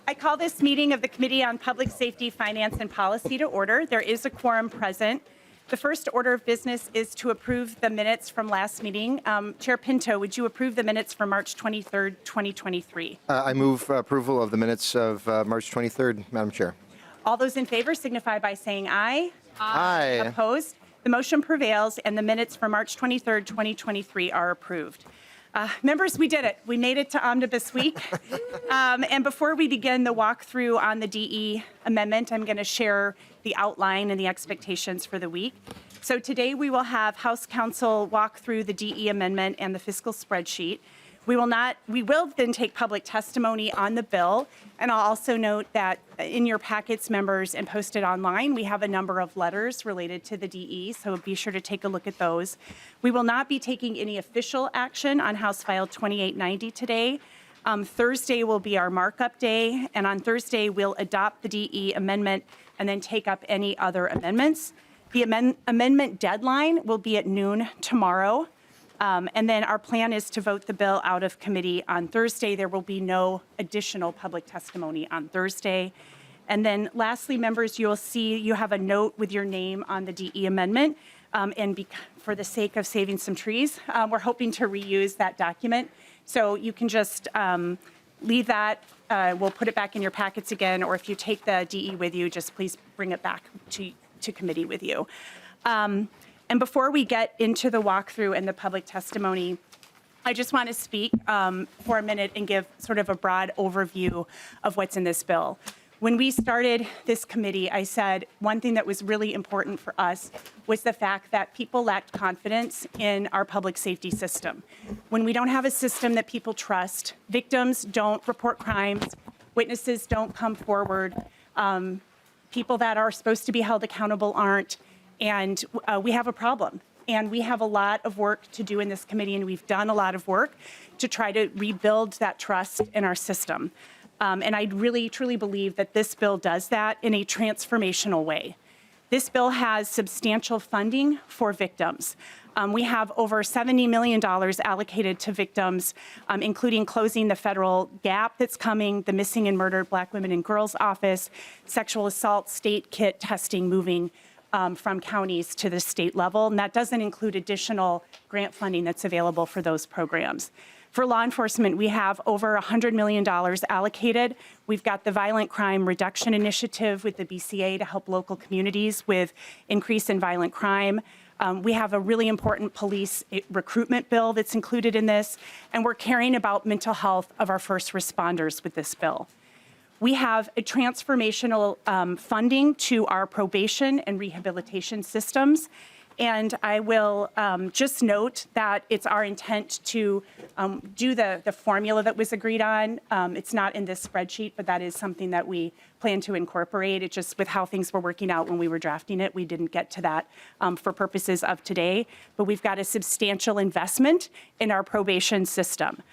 I call this meeting of the Committee on Public Safety, Finance, and Policy to order. There is a quorum present. The first order of business is to approve the minutes from last meeting. Chair Pinto, would you approve the minutes for March 23rd, 2023? I move approval of the minutes of March 23rd, Madam Chair. All those in favor signify by saying aye. Aye. Opposed? The motion prevails, and the minutes for March 23rd, 2023 are approved. Members, we did it. We made it to Omnibus Week. And before we begin the walkthrough on the DE amendment, I'm going to share the outline and the expectations for the week. So today we will have House Counsel walk through the DE amendment and the fiscal spreadsheet. We will then take public testimony on the bill. And I'll also note that in your packets, members, and posted online, we have a number of letters related to the DE, so be sure to take a look at those. We will not be taking any official action on House File 2890 today. Thursday will be our markup day, and on Thursday, we'll adopt the DE amendment and then take up any other amendments. The amendment deadline will be at noon tomorrow. And then our plan is to vote the bill out of committee on Thursday. There will be no additional public testimony on Thursday. And then lastly, members, you'll see you have a note with your name on the DE amendment. For the sake of saving some trees, we're hoping to reuse that document. So you can just leave that. We'll put it back in your packets again, or if you take the DE with you, just please bring it back to committee with you. And before we get into the walkthrough and the public testimony, I just want to speak for a minute and give sort of a broad overview of what's in this bill. When we started this committee, I said one thing that was really important for us was the fact that people lacked confidence in our public safety system. When we don't have a system that people trust, victims don't report crimes, witnesses don't come forward, people that are supposed to be held accountable aren't. And we have a problem. And we have a lot of work to do in this committee, and we've done a lot of work to try to rebuild that trust in our system. And I really, truly believe that this bill does that in a transformational way. This bill has substantial funding for victims. We have over $70 million allocated to victims, including closing the federal gap that's coming, the Missing and Murdered Black Women and Girls Office, sexual assault state kit testing moving from counties to the state level, and that doesn't include additional grant funding that's available for those programs. For law enforcement, we have over $100 million allocated. We've got the Violent Crime Reduction Initiative with the BCA to help local communities with increase in violent crime. We have a really important police recruitment bill that's included in this, and we're caring about mental health of our first responders with this bill. We have a transformational funding to our probation and rehabilitation systems. And I will just note that it's our intent to do the formula that was agreed on. It's not in this spreadsheet, but that is something that we plan to incorporate. It just, with how things were working out when we were drafting it, we didn't get to that for purposes of today. But we've got a substantial investment in our probation system.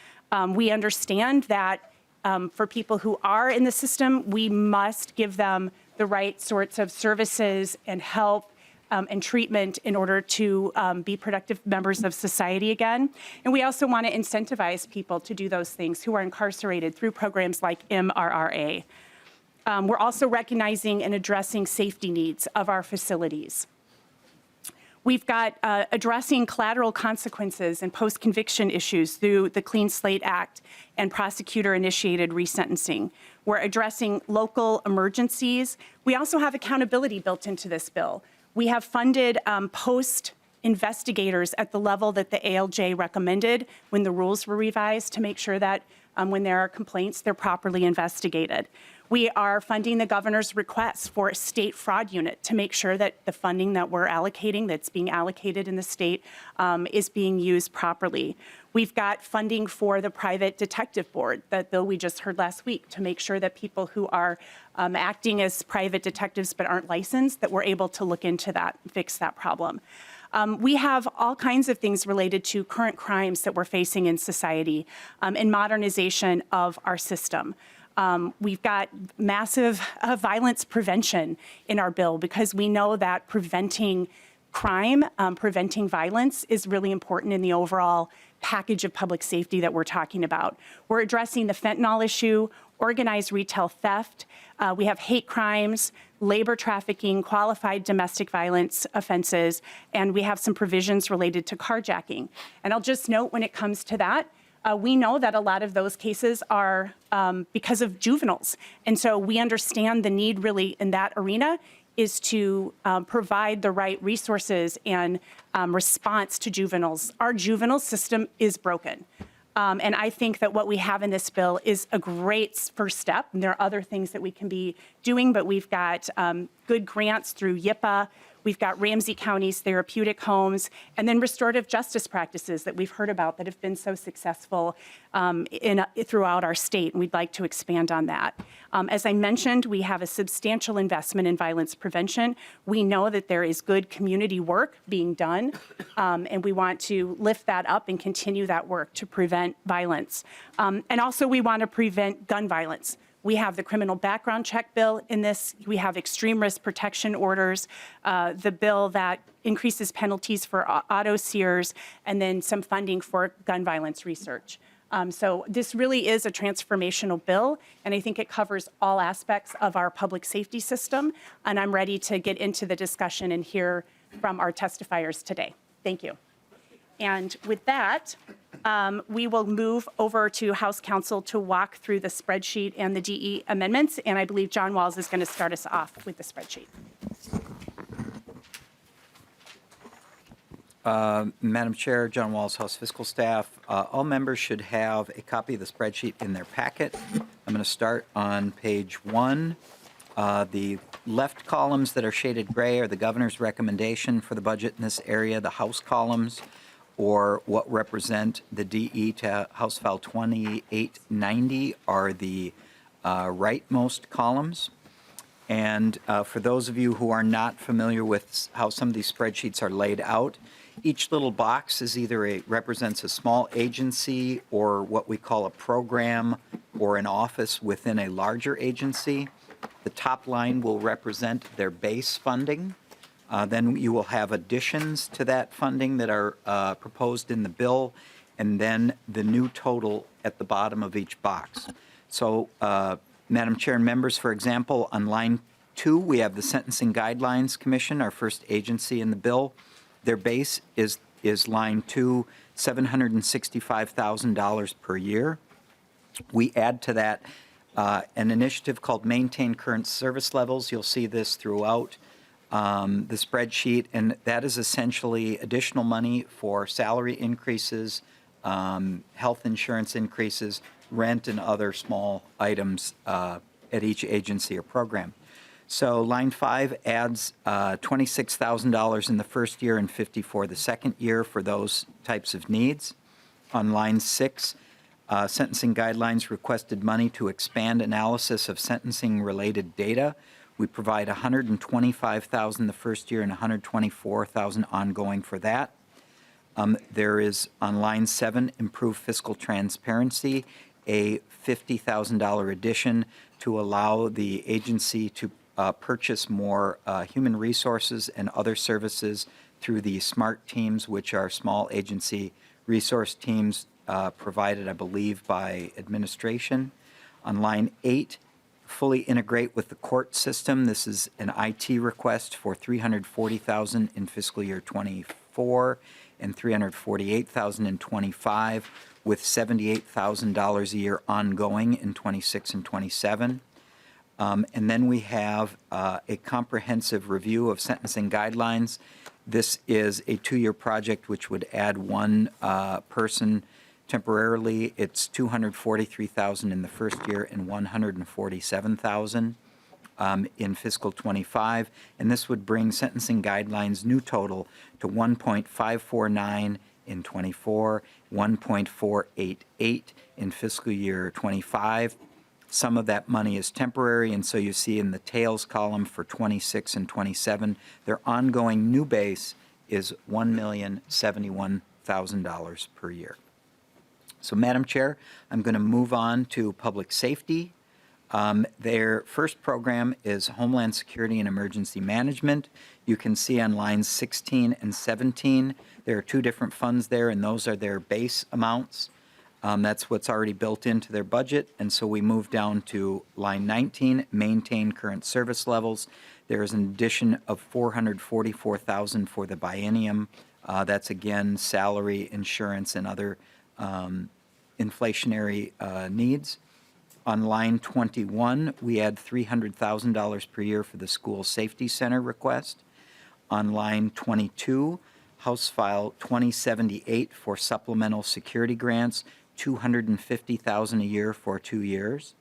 We understand that for people who are in the system, we must give them the right sorts of services and help and treatment in order to be productive members of society again. And we also want to incentivize people to do those things who are incarcerated through programs like MRRA. We're also recognizing and addressing safety needs of our facilities. We've got addressing collateral consequences and post-conviction issues through the Clean Slate Act and prosecutor-initiated resentencing. We're addressing local emergencies. We also have accountability built into this bill. We have funded post-investigators at the level that the ALJ recommended when the rules were revised to make sure that when there are complaints, they're properly investigated. We are funding the governor's request for a state fraud unit to make sure that the funding that we're allocating, that's being allocated in the state, is being used properly. We've got funding for the private detective board, that bill we just heard last week, to make sure that people who are acting as private detectives but aren't licensed, that we're able to look into that and fix that problem. We have all kinds of things related to current crimes that we're facing in society and modernization of our system. We've got massive violence prevention in our bill because we know that preventing crime, preventing violence is really important in the overall package of public safety that we're talking about. We're addressing the fentanyl issue. organized retail theft. We have hate crimes, labor trafficking, qualified domestic violence offenses, and we have some provisions related to carjacking. And I'll just note when it comes to that, we know that a lot of those cases are because of juveniles. And so we understand the need really in that arena is to provide the right resources and response to juveniles. Our juvenile system is broken. And I think that what we have in this bill is a great first step. And there are other things that we can be doing, but we've got good grants through YIPA. We've got Ramsey County's therapeutic homes, and then restorative justice practices that we've heard about that have been so successful throughout our state, and we'd like to expand on that. As I mentioned, we have a substantial investment in violence prevention. We know that there is good community work being done, and we want to lift that up and continue that work to prevent violence. And also, we want to prevent gun violence. We have the criminal background check bill in this. We have extreme risk protection orders, the bill that increases penalties for auto sears, and then some funding for gun violence research. So this really is a transformational bill, and I think it covers all aspects of our public safety system, and I'm ready to get into the discussion and hear from our testifiers today. Thank you. And with that, we will move over to House Counsel to walk through the spreadsheet and the DE amendments. And I believe John Walls is going to start us off with the spreadsheet. Madam Chair, John Walls, House Fiscal Staff. All members should have a copy of the spreadsheet in their packet. I'm going to start on page 1. The left columns that are shaded gray are the governor's recommendation for the budget in this area. The House columns, or what represent the DE to House File 2890, are the rightmost columns. And for those of you who are not familiar with how some of these spreadsheets are laid out, each little box is either represents a small agency or what we call a program or an office within a larger agency. The top line will represent their base funding. Then you will have additions to that funding that are proposed in the bill, and then the new total at the bottom of each box. So, Madam Chair and members, for example, on line 2, we have the Sentencing Guidelines Commission, our first agency in the bill. Their base is line 2, $765,000 per year. We add to that an initiative called Maintain Current Service Levels. You'll see this throughout the spreadsheet, and that is essentially additional money for salary increases, health insurance increases, rent, and other small items at each agency or program. So line 5 adds $26,000 in the first year and $50,000 the second year for those types of needs. On line 6, Sentencing Guidelines requested money to expand analysis of sentencing-related data. We provide $125,000 the first year and $124,000 ongoing for that. There is, on line 7, Improve Fiscal Transparency, a $50,000 addition to allow the agency to purchase more human resources and other services through the SMART teams, which are small agency resource teams provided, I believe, by administration. On line 8, fully integrate with the court system. This is an IT request for $340,000 in fiscal year 24 and $348,000 in 25, with $78,000 a year ongoing in 26 and 27. And then we have a comprehensive review of sentencing guidelines. This is a 2-year project which would add one person temporarily. It's $243,000 in the first year and $147,000 in fiscal 25. And this would bring sentencing guidelines new total to 1.549 in 24, 1.488 in fiscal year 25. Some of that money is temporary, and so you see in the tails column for 26 and 27, their ongoing new base is $1,071,000 per year. So, Madam Chair, I'm going to move on to public safety. Their first program is Homeland Security and Emergency Management. You can see on lines 16 and 17, there are 2 different funds there, and those are their base amounts. That's what's already built into their budget, and so we move down to line 19, maintain current service levels. There is an addition of $444,000 for the biennium. That's again salary, insurance, and other inflationary needs. On line 21, we add $300,000 per year for the school safety center request. On line 22, House File 2078 for supplemental security grants, $250,000 a year for 2 years.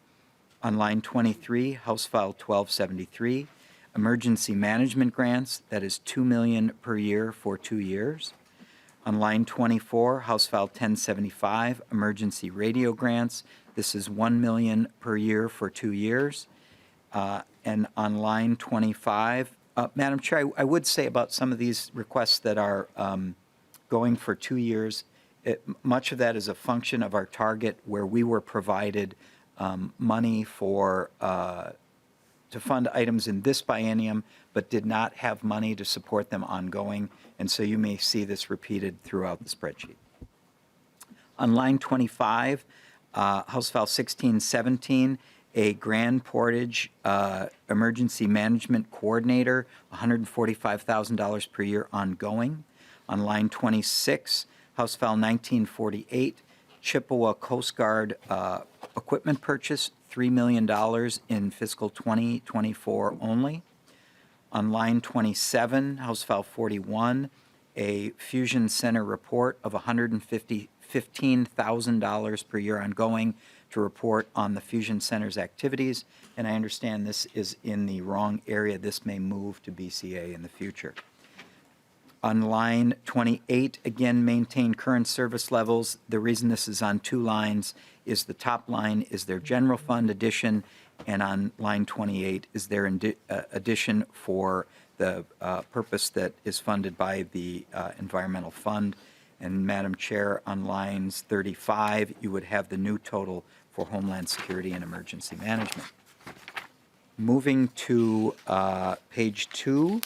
On line 23, House File 1273, emergency management grants, that is $2 million per year for 2 years. On line 24, House File 1075, emergency radio grants, this is $1 million per year for 2 years. And on line 25, Madam Chair, I would say about some of these requests that are going for 2 years, much of that is a function of our target where we were provided money for to fund items in this biennium, but did not have money to support them ongoing. And so you may see this repeated throughout the spreadsheet. On line 25, House File 1617, a Grand Portage Emergency Management Coordinator, $145,000 per year ongoing. On line 26, House File 1948, Chippewa Coast Guard equipment purchase, $3 million in fiscal 2024 only. On line 27, House File 41, a Fusion Center report of $115,000 per year ongoing to report on the Fusion Center's activities. And I understand this is in the wrong area. This may move to BCA in the future. On line 28, again, maintain current service levels. The reason this is on 2 lines is the top line is their general fund addition, and on line 28 is their addition for the purpose that is funded by the environmental fund. And Madam Chair, on lines 35, you would have the new total for Homeland Security and Emergency Management. Moving to page 2,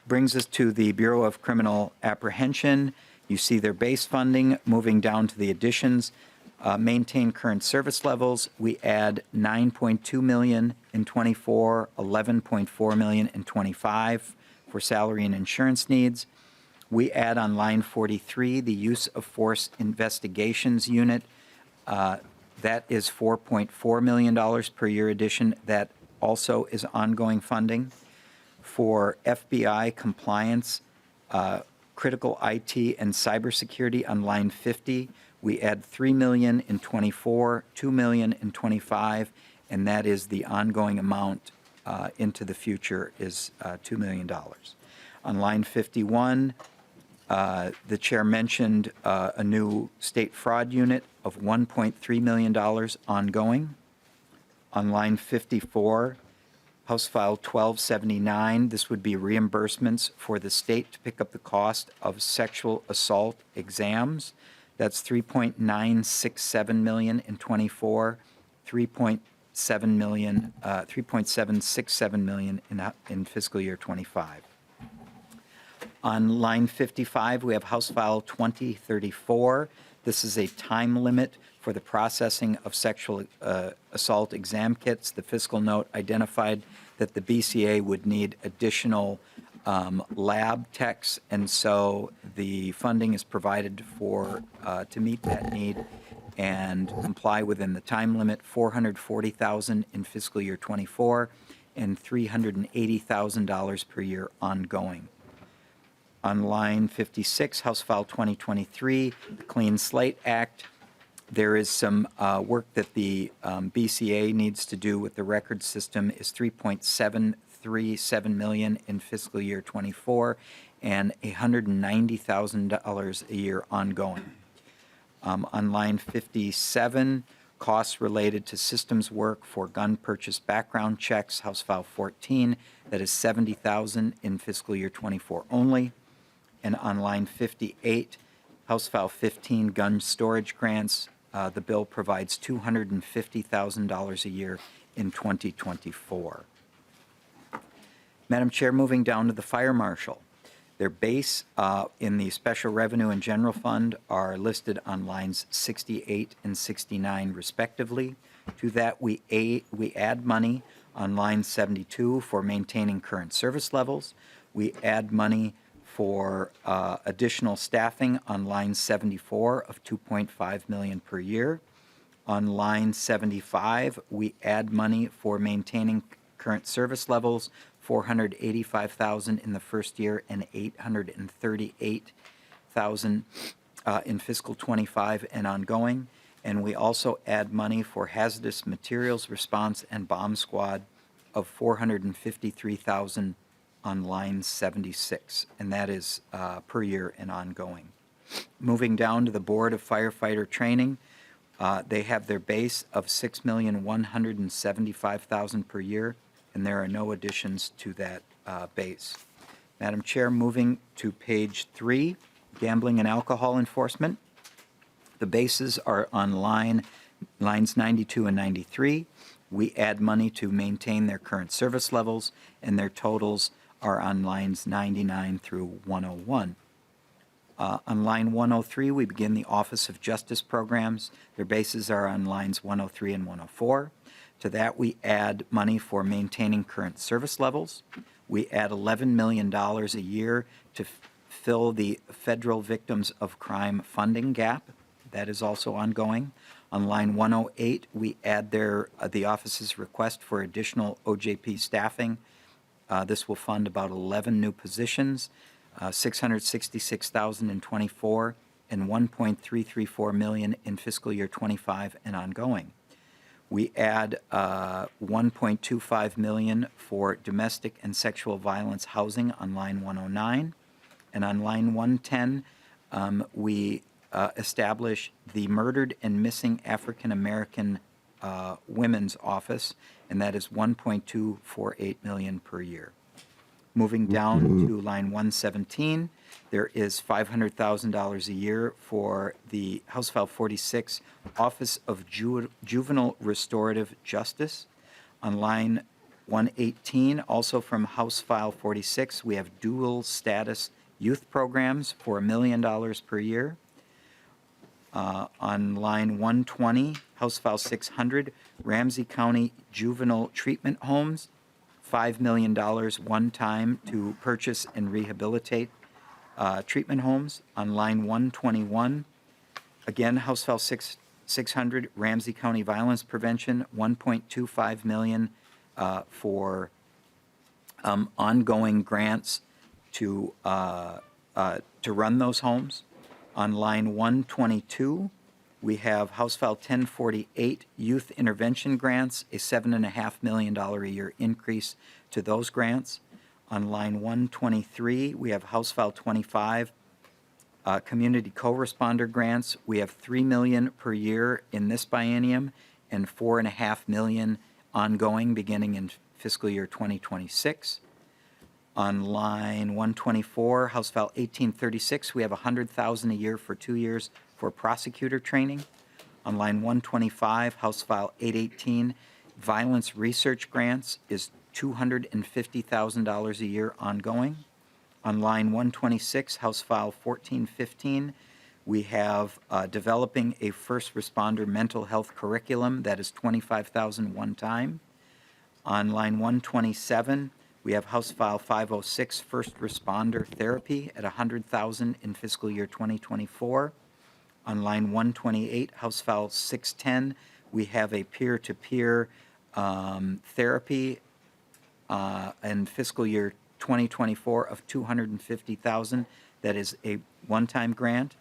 brings us to the Bureau of Criminal Apprehension. You see their base funding. Moving down to the additions, maintain current service levels. We add $9.2 million in 24, $11.4 million in 25 for salary and insurance needs. We add on line 43 the use of force investigations unit. That is $4.4 million per year addition. That also is ongoing funding. For FBI compliance, critical IT and cybersecurity on line 50, we add $3 million in 24, $2 million in 25, and that is the ongoing amount into the future is $2 million. On line 51, the chair mentioned a new state fraud unit of $1.3 million ongoing. On line 54, House File 1279, this would be reimbursements for the state to pick up the cost of sexual assault exams. That's $3.967 million in 24, $3.767 million in fiscal year 25. On line 55, we have House File 2034. This is a time limit for the processing of sexual assault exam kits. The fiscal note identified that the BCA would need additional lab techs, and so the funding is provided for to meet that need and comply within the time limit. $440,000 in fiscal year 24 and $380,000 per year ongoing. On line 56, House File 2023, the Clean Slate Act. There is some work that the BCA needs to do with the record system is $3.737 million in fiscal year 24 and $190,000 a year ongoing. On line 57, costs related to systems work for gun purchase background checks, House File 14, that is $70,000 in fiscal year 24 only. And on line 58, House File 15, gun storage grants, the bill provides $250,000 a year in 2024. Madam Chair, moving down to the Fire Marshal. Their base in the Special Revenue and General Fund are listed on lines 68 and 69 respectively. To that, we add money on line 72 for maintaining current service levels. We add money for additional staffing on line 74 of $2.5 million per year. On line 75, we add money for maintaining current service levels, $485,000 in the first year and $838,000 in fiscal '25 and ongoing. And we also add money for hazardous materials response and bomb squad of $453,000 on line 76, and that is per year and ongoing. Moving down to the Board of Firefighter Training, they have their base of $6,175,000 per year, and there are no additions to that base. Madam Chair, moving to page 3, Gambling and Alcohol Enforcement. The bases are on lines 92 and 93. We add money to maintain their current service levels, and their totals are on lines 99 through 101. On line 103, we begin the Office of Justice Programs. Their bases are on lines 103 and 104. To that, we add money for maintaining current service levels. We add $11 million a year to fill the Federal Victims of Crime funding gap. That is also ongoing. On line 108, we add the office's request for additional OJP staffing. This will fund about 11 new positions, $666,000 in '24 and $1.334 million in fiscal year '25 and ongoing. We add $1.25 million for domestic and sexual violence housing on line 109. And on line 110, we establish the Murdered and Missing African American Women's Office, and that is $1.248 million per year. Moving down to line 117, there is $500,000 a year for the House File 46 Office of Juvenile Restorative Justice. On line 118, also from House File 46, we have dual status youth programs for $1 million per year. On line 120, House File 600, Ramsey County Juvenile Treatment Homes, $5 million one time to purchase and rehabilitate treatment homes. On line 121, again, House File 600, Ramsey County Violence Prevention, $1.25 million for ongoing grants to run those homes. On line 122, we have House File 1048, Youth Intervention Grants, a $7.5 million a year increase to those grants. On line 123, we have House File 25, Community Co-Responder Grants. We have $3 million per year in this biennium and $4.5 million ongoing beginning in fiscal year 2026. On line 124, House File 1836, we have $100,000 a year for 2 years for prosecutor training. On line 125, House File 818, Violence Research Grants is $250,000 a year ongoing. On line 126, House File 1415, we have developing a first responder mental health curriculum that is $25,000 one time. On line 127, we have House File 506, First Responder Therapy at $100,000 in fiscal year 2024. On line 128, House File 610, we have a peer-to-peer therapy in fiscal year 2024 of $250,000. That is a one-time grant.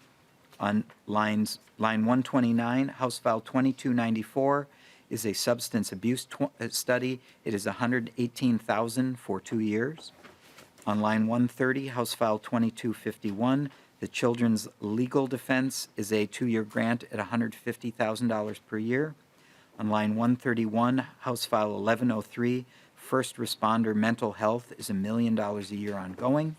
On line 129, House File 2294, is a substance abuse study. It is $118,000 for 2 years. On line 130, House File 2251, the Children's Legal Defense is a 2-year grant at $150,000 per year. On line 131, House File 1103, First Responder Mental Health is $1 million a year ongoing.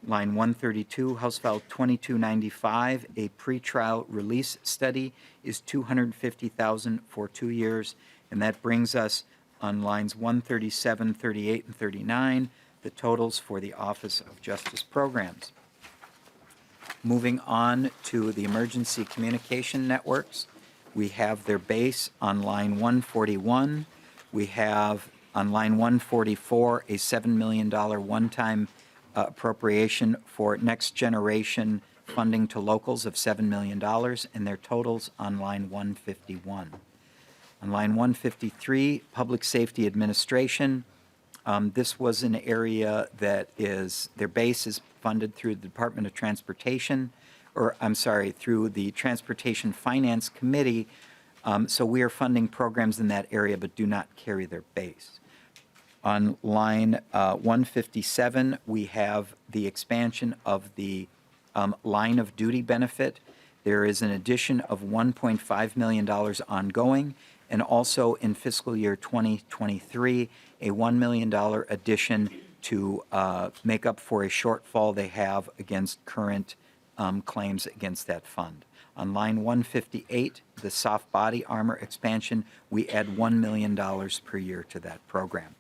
Line 132, House File 2295, a pretrial release study is $250,000 for 2 years, and that brings us on lines 137, 38, and 39 the totals for the Office of Justice Programs. Moving on to the Emergency Communication Networks, we have their base on line 141. We have on line 144 a $7 million one-time appropriation for next generation funding to locals of $7 million, and their totals on line 151. On line 153, Public Safety Administration. This was an area that is, their base is funded through the Department of Transportation, or I'm sorry, through the Transportation Finance Committee. So we are funding programs in that area but do not carry their base. On line 157, we have the expansion of the line of duty benefit. There is an addition of $1.5 million ongoing, and also in fiscal year 2023, a $1 million addition to make up for a shortfall they have against current claims against that fund. On line 158, the soft body armor expansion, we add $1 million per year to that program.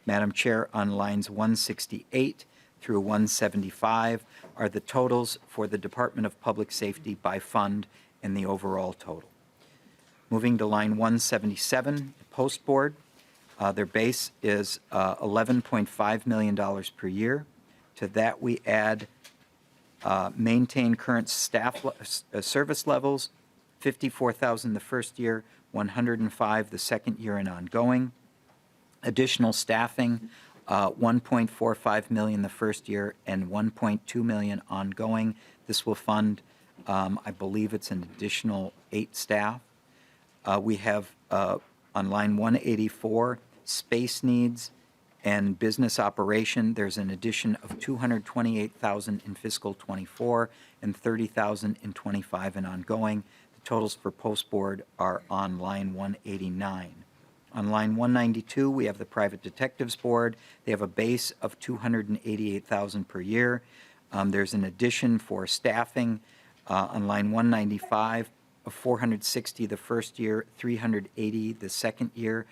Madam Chair, on lines 168 through 175 are the totals for the Department of Public Safety by fund and the overall total. Moving to line 177, the Post Board, their base is $11.5 million per year. To that, we add maintain current staff service levels, $54,000 the first year, $105,000 the second year and ongoing. Additional staffing, $1.45 million the first year and $1.2 million ongoing. This will fund, I believe it's an additional 8 staff. We have on line 184, space needs and business operation. There's an addition of $228,000 in fiscal 24 and $30,000 in 25 and ongoing. The totals for Post Board are on line 189. On line 192, we have the Private Detectives Board. They have a base of $288,000 per year. There's an addition for staffing on line 195 of $460 the first year, $380 the second year,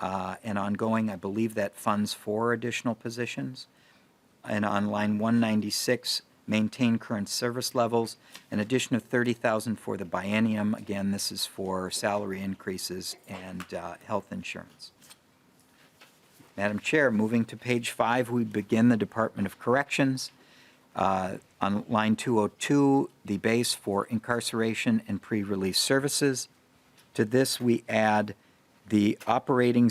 and ongoing. I believe that funds 4 additional positions. And on line 196, maintain current service levels, an addition of $30,000 for the biennium. Again, this is for salary increases and health insurance. Madam Chair, moving to page 5, we begin the Department of Corrections. On line 202, the base for incarceration and pre-release services. To this, we add the operating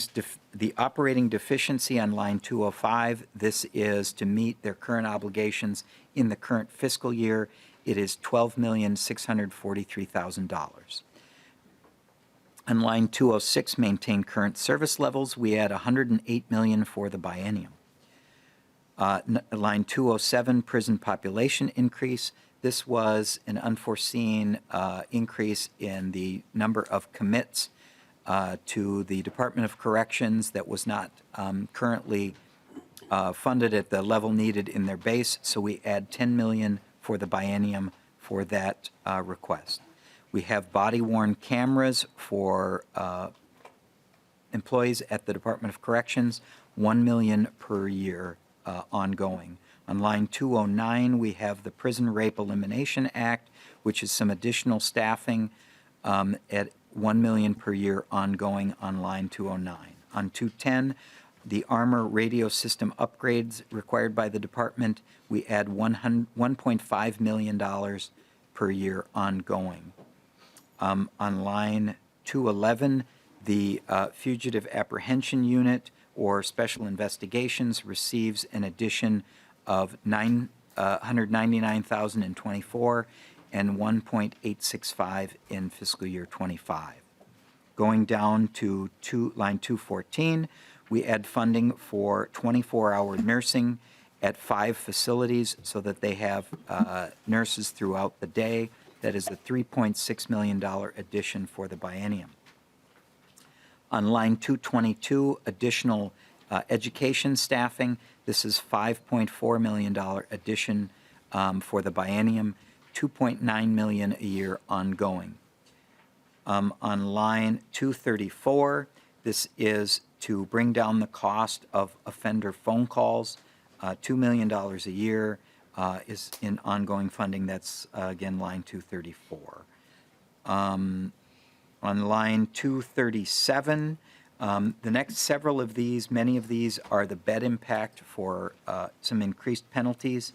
deficiency on line 205. This is to meet their current obligations in the current fiscal year. It is $12,643,000. On line 206, maintain current service levels. We add $108 million for the biennium. Line 207, prison population increase. This was an unforeseen increase in the number of commits to the Department of Corrections that was not currently funded at the level needed in their base, so we add $10 million for the biennium for that request. We have body-worn cameras for employees at the Department of Corrections, $1 million per year ongoing. On line 209, we have the Prison Rape Elimination Act, which is some additional staffing at $1 million per year ongoing on line 209. On 210, the armor radio system upgrades required by the department, we add $1.5 million per year ongoing. On line 211, the Fugitive Apprehension Unit or Special Investigations receives an addition of $199,024 and $1.865 in fiscal year 25. Going down to line 214, we add funding for 24-hour nursing at 5 facilities so that they have nurses throughout the day. That is a $3.6 million addition for the biennium. On line 222, additional education staffing. This is $5.4 million addition for the biennium, $2.9 million a year ongoing. On line 234, this is to bring down the cost of offender phone calls. $2 million a year is in ongoing funding. That's, again, line 234. On line 237, the next several of these, many of these are the bed impact for some increased penalties.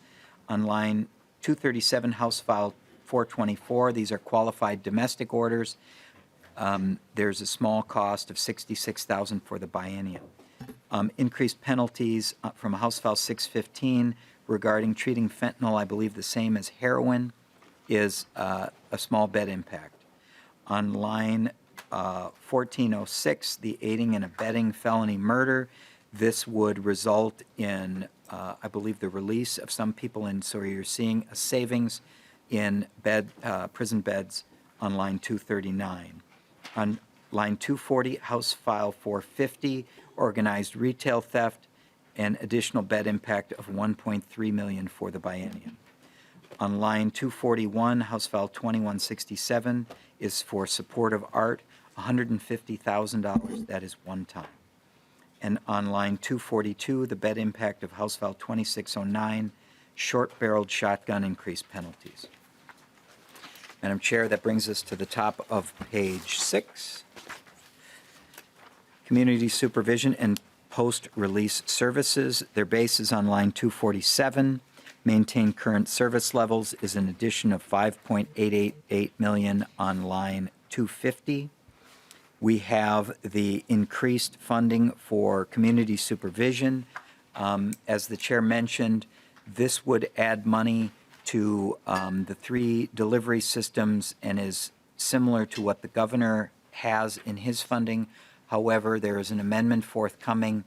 On line 237, House File 424, these are qualified domestic orders. There's a small cost of $66,000 for the biennium. Increased penalties from House File 615 regarding treating fentanyl, I believe the same as heroin, is a small bed impact. On line 1406, the aiding and abetting felony murder, this would result in, I believe, the release of some people, and so you're seeing a savings in prison beds on line 239. On line 240, House File 450, organized retail theft, and additional bed impact of $1.3 million for the biennium. On line 241, House File 2167 is for supportive art, $150,000. That is one time. And on line 242, the bed impact of House File 2609, short-barreled shotgun increased penalties. Madam Chair, that brings us to the top of page 6. Community supervision and post-release services. Their base is on line 247. Maintain current service levels is an addition of $5.888 million on line 250. We have the increased funding for community supervision. As the chair mentioned, this would add money to the 3 delivery systems and is similar to what the governor has in his funding. However, there is an amendment forthcoming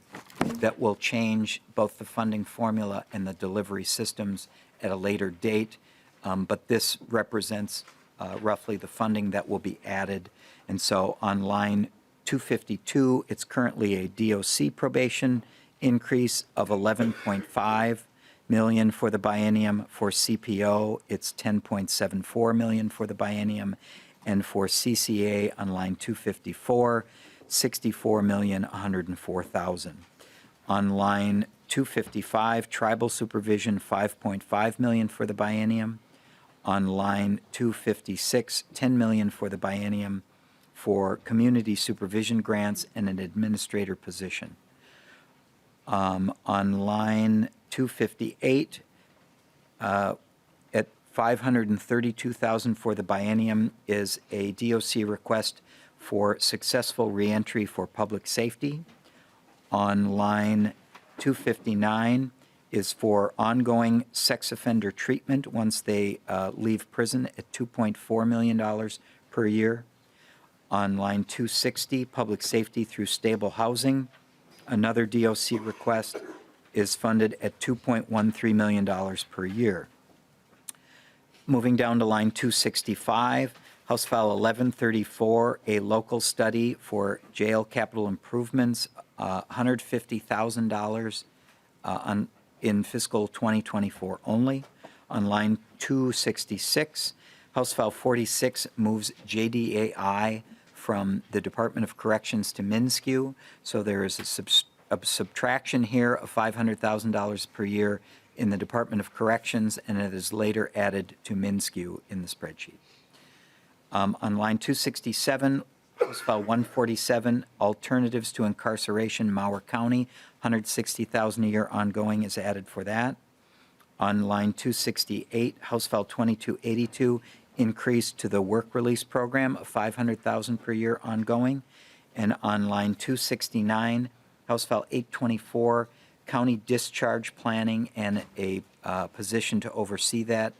that will change both the funding formula and the delivery systems at a later date. But this represents roughly the funding that will be added. And so on line 252, it's currently a DOC probation increase of $11.5 million for the biennium. For CPO, it's $10.74 million for the biennium. And for CCA on line 254, $64,104,000. On line 255, tribal supervision, $5.5 million for the biennium. On line 256, $10 million for the biennium for community supervision grants and an administrator position. On line 258, at $532,000 for the biennium is a DOC request for successful reentry for public safety. On line 259 is for ongoing sex offender treatment once they leave prison at $2.4 million per year. On line 260, public safety through stable housing, another DOC request is funded at $2.13 million per year. Moving down to line 265, House File 1134, a local study for jail capital improvements, $150,000 in fiscal 2024 only. On line 266, House File 46 moves JDAI from the Department of Corrections to MNSCU. So there is a subtraction here of $500,000 per year in the Department of Corrections, and it is later added to MNSCU in the spreadsheet. On line 267, House File 147, Alternatives to Incarceration, Mower County, $160,000 a year ongoing is added for that. On line 268, House File 2282, increase to the work release program of $500,000 per year ongoing. And on line 269, House File 824, county discharge planning and a position to oversee that,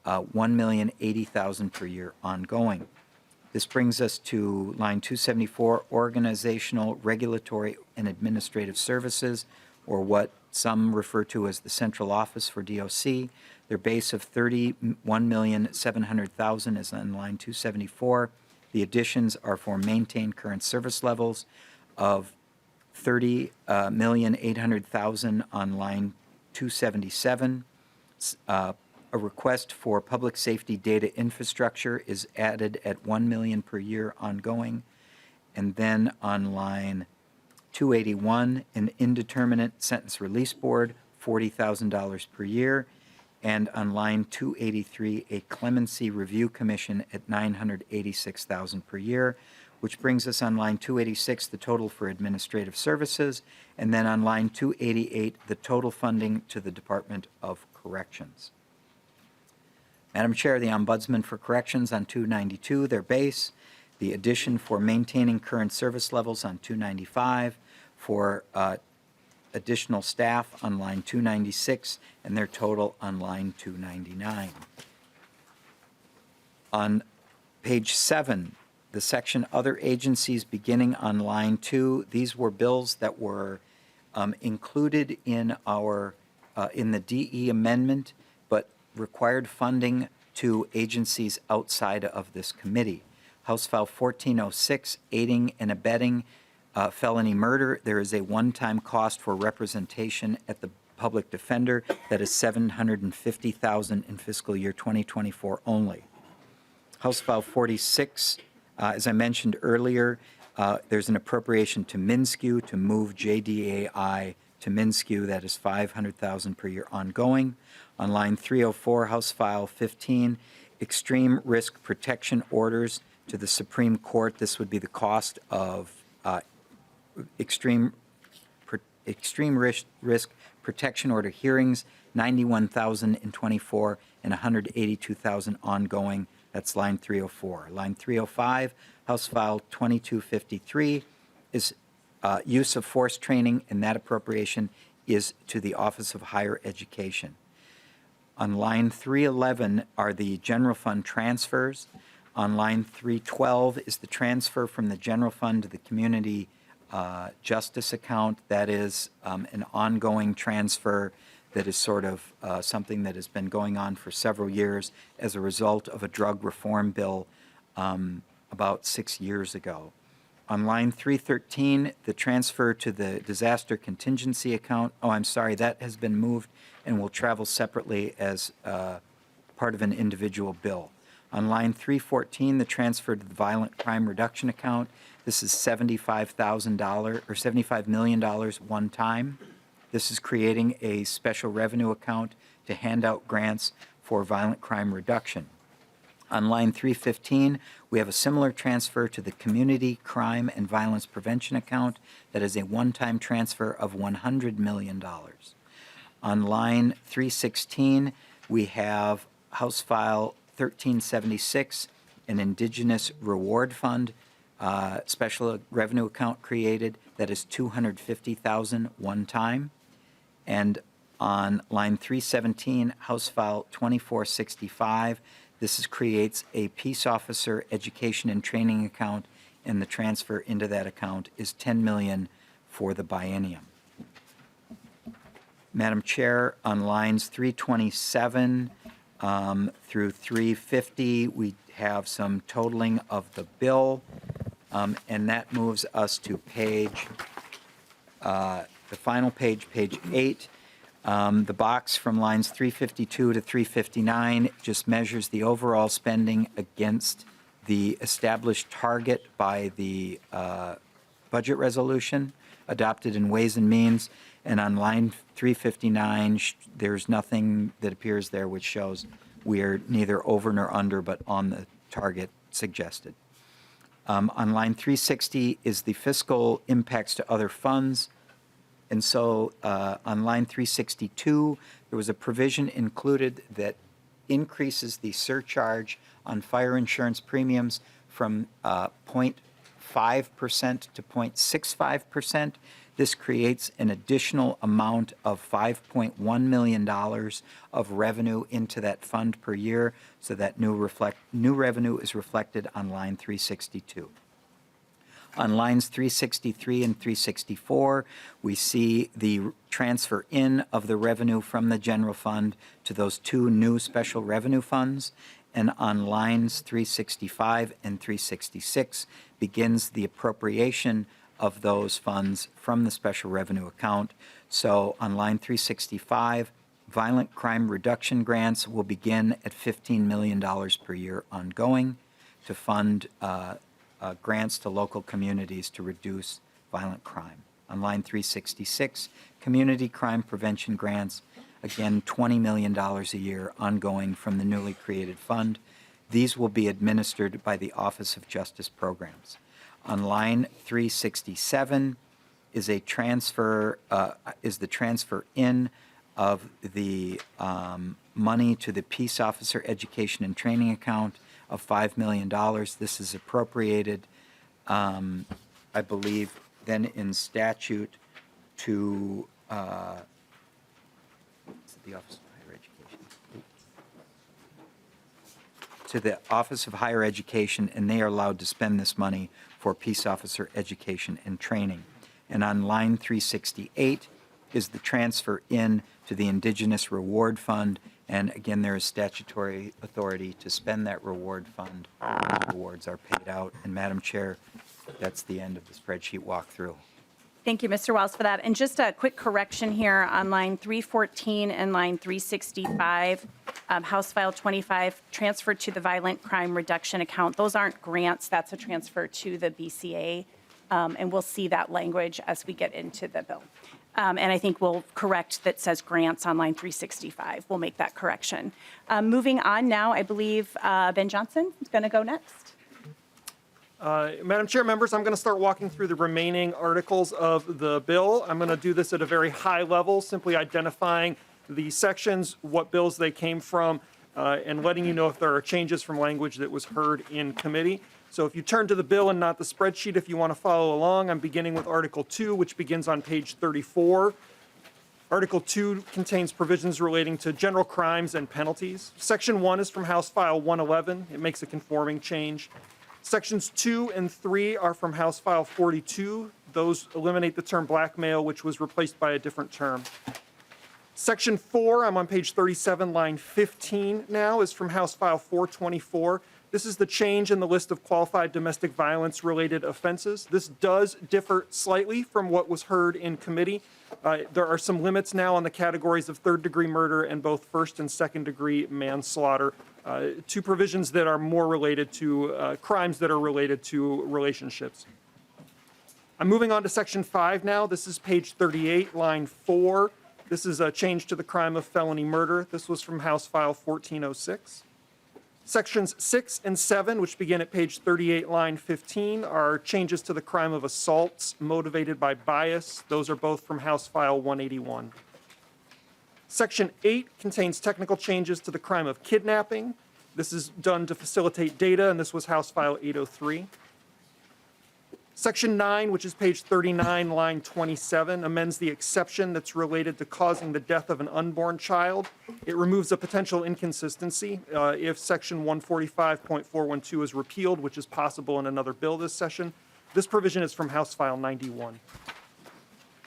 $1,080,000 per year ongoing. This brings us to line 274, organizational, regulatory, and administrative services, or what some refer to as the central office for DOC. Their base of $31,700,000 is on line 274. The additions are for maintain current service levels of $30,800,000 on line 277. A request for public safety data infrastructure is added at $1 million per year ongoing. And then on line 281, an indeterminate sentence release board $40,000 per year. And on line 283, a clemency review commission at $986,000 per year, which brings us on line 286, the total for administrative services, and then on line 288, the total funding to the Department of Corrections. Madam Chair, the Ombudsman for Corrections on 292, their base, the addition for maintaining current service levels on 295, for additional staff on line 296, and their total on line 299. On page 7, the section Other Agencies beginning on line 2, these were bills that were included in our in the DE amendment, but required funding to agencies outside of this committee. House File 1406, aiding and abetting felony murder. There is a one-time cost for representation at the public defender that is $750,000 in fiscal year 2024 only. House File 46, as I mentioned earlier, there's an appropriation to MnSCU to move JDAI to MnSCU. That is $500,000 per year ongoing. On line 304, House File 15, extreme risk protection orders to the Supreme Court. This would be the cost of extreme risk protection order hearings, $91,000 in 24 and $182,000 ongoing. That's line 304. Line 305, House File 2253, is use of force training, and that appropriation is to the Office of Higher Education. On line 311 are the general fund transfers. On line 312 is the transfer from the general fund to the community justice account. That is an ongoing transfer that is sort of something that has been going on for several years as a result of a drug reform bill about 6 years ago. On line 313, the transfer to the disaster contingency account, that has been moved and will travel separately as part of an individual bill. On line 314, the transfer to the violent crime reduction account. This is $75,000 or $75 million one time. This is creating a special revenue account to hand out grants for violent crime reduction. On line 315, we have a similar transfer to the Community Crime and Violence Prevention account. That is a one-time transfer of $100 million. On line 316, we have House File 1376, an Indigenous Reward Fund special revenue account created that is $250,000 one time. And on line 317, House File 2465, this creates a peace officer education and training account, and the transfer into that account is $10 million for the biennium. Madam Chair, on lines 327 through 350, we have some totaling of the bill, and that moves us to page, the final page, page 8. The box from lines 352 to 359 just measures the overall spending against the established target by the budget resolution adopted in Ways and Means. And on line 359, there's nothing that appears there which shows we are neither over nor under, but on the target suggested. On line 360 is the fiscal impacts to other funds. And so on line 362, there was a provision included that increases the surcharge on fire insurance premiums from 0.5% to 0.65%. This creates an additional amount of $5.1 million of revenue into that fund per year, so that new revenue is reflected on line 362. On lines 363 and 364, we see the transfer in of the revenue from the general fund to those two new special revenue funds. And on lines 365 and 366 begins the appropriation of those funds from the special revenue account. So on line 365, violent crime reduction grants will begin at $15 million per year ongoing to fund grants to local communities to reduce violent crime. On line 366, community crime prevention grants, again, $20 million a year ongoing from the newly created fund. These will be administered by the Office of Justice Programs. On line 367 is the transfer in of the money to the Peace Officer Education and Training account of $5 million. This is appropriated, I believe, then in statute to the Office of Higher Education. To the Office of Higher Education, and they are allowed to spend this money for Peace Officer Education and Training. And on line 368 is the transfer in to the Indigenous Reward Fund. And again, there is statutory authority to spend that reward fund when awards are paid out. And Madam Chair, that's the end of the spreadsheet walkthrough. Thank you, Mr. Wells, for that. And just a quick correction here on line 314 and line 365, House File 25, transferred to the Violent Crime Reduction Account. Those aren't grants. That's a transfer to the BCA. And we'll see that language as we get into the bill. And I think we'll correct that says grants on line 365. We'll make that correction. Moving on now, I believe Ben Johnson is going to go next. Madam Chair, members, I'm going to start walking through the remaining articles of the bill. I'm going to do this at a very high level, simply identifying the sections, what bills they came from, and letting you know if there are changes from language that was heard in committee. So if you turn to the bill and not the spreadsheet, if you want to follow along, I'm beginning with Article 2, which begins on page 34. Article 2 contains provisions relating to general crimes and penalties. Section 1 is from House File 111. It makes a conforming change. Sections 2 and 3 are from House File 42. Those eliminate the term blackmail, which was replaced by a different term. Section 4, I'm on page 37, line 15 now, is from House File 424. This is the change in the list of qualified domestic violence-related offenses. This does differ slightly from what was heard in committee. There are some limits now on the categories of third-degree murder and both first- and second-degree manslaughter, two provisions that are more related to crimes that are related to relationships. I'm moving on to Section 5 now. This is page 38, line 4. This is a change to the crime of felony murder. This was from House File 1406. Sections 6 and 7, which begin at page 38, line 15, are changes to the crime of assaults motivated by bias. Those are both from House File 181. Section 8 contains technical changes to the crime of kidnapping. This is done to facilitate data, and this was House File 803. Section 9, which is page 39, line 27, amends the exception that's related to causing the death of an unborn child. It removes a potential inconsistency if Section 145.412 is repealed, which is possible in another bill this session. This provision is from House File 91.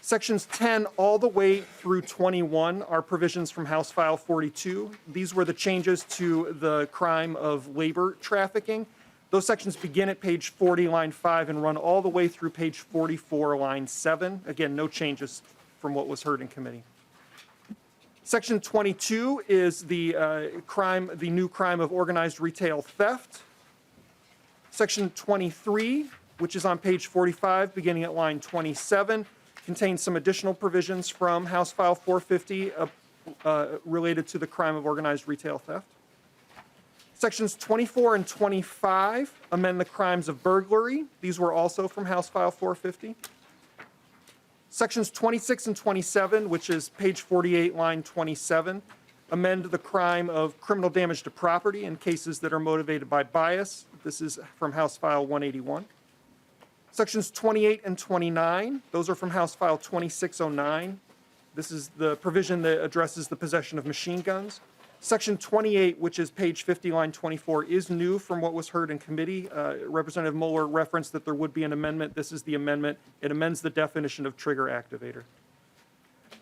Sections 10 all the way through 21 are provisions from House File 42. These were the changes to the crime of labor trafficking. Those sections begin at page 40, line 5, and run all the way through page 44, line 7. Again, no changes from what was heard in committee. Section 22 is the new crime of organized retail theft. Section 23, which is on page 45, beginning at line 27, contains some additional provisions from House File 450 related to the crime of organized retail theft. Sections 24 and 25 amend the crimes of burglary. These were also from House File 450. Sections 26 and 27, which is page 48, line 27, amend the crime of criminal damage to property in cases that are motivated by bias. This is from House File 181. Sections 28 and 29, those are from House File 2609. This is the provision that addresses the possession of machine guns. Section 28, which is page 50, line 24, is new from what was heard in committee. Representative Moller referenced that there would be an amendment. This is the amendment. It amends the definition of trigger activator.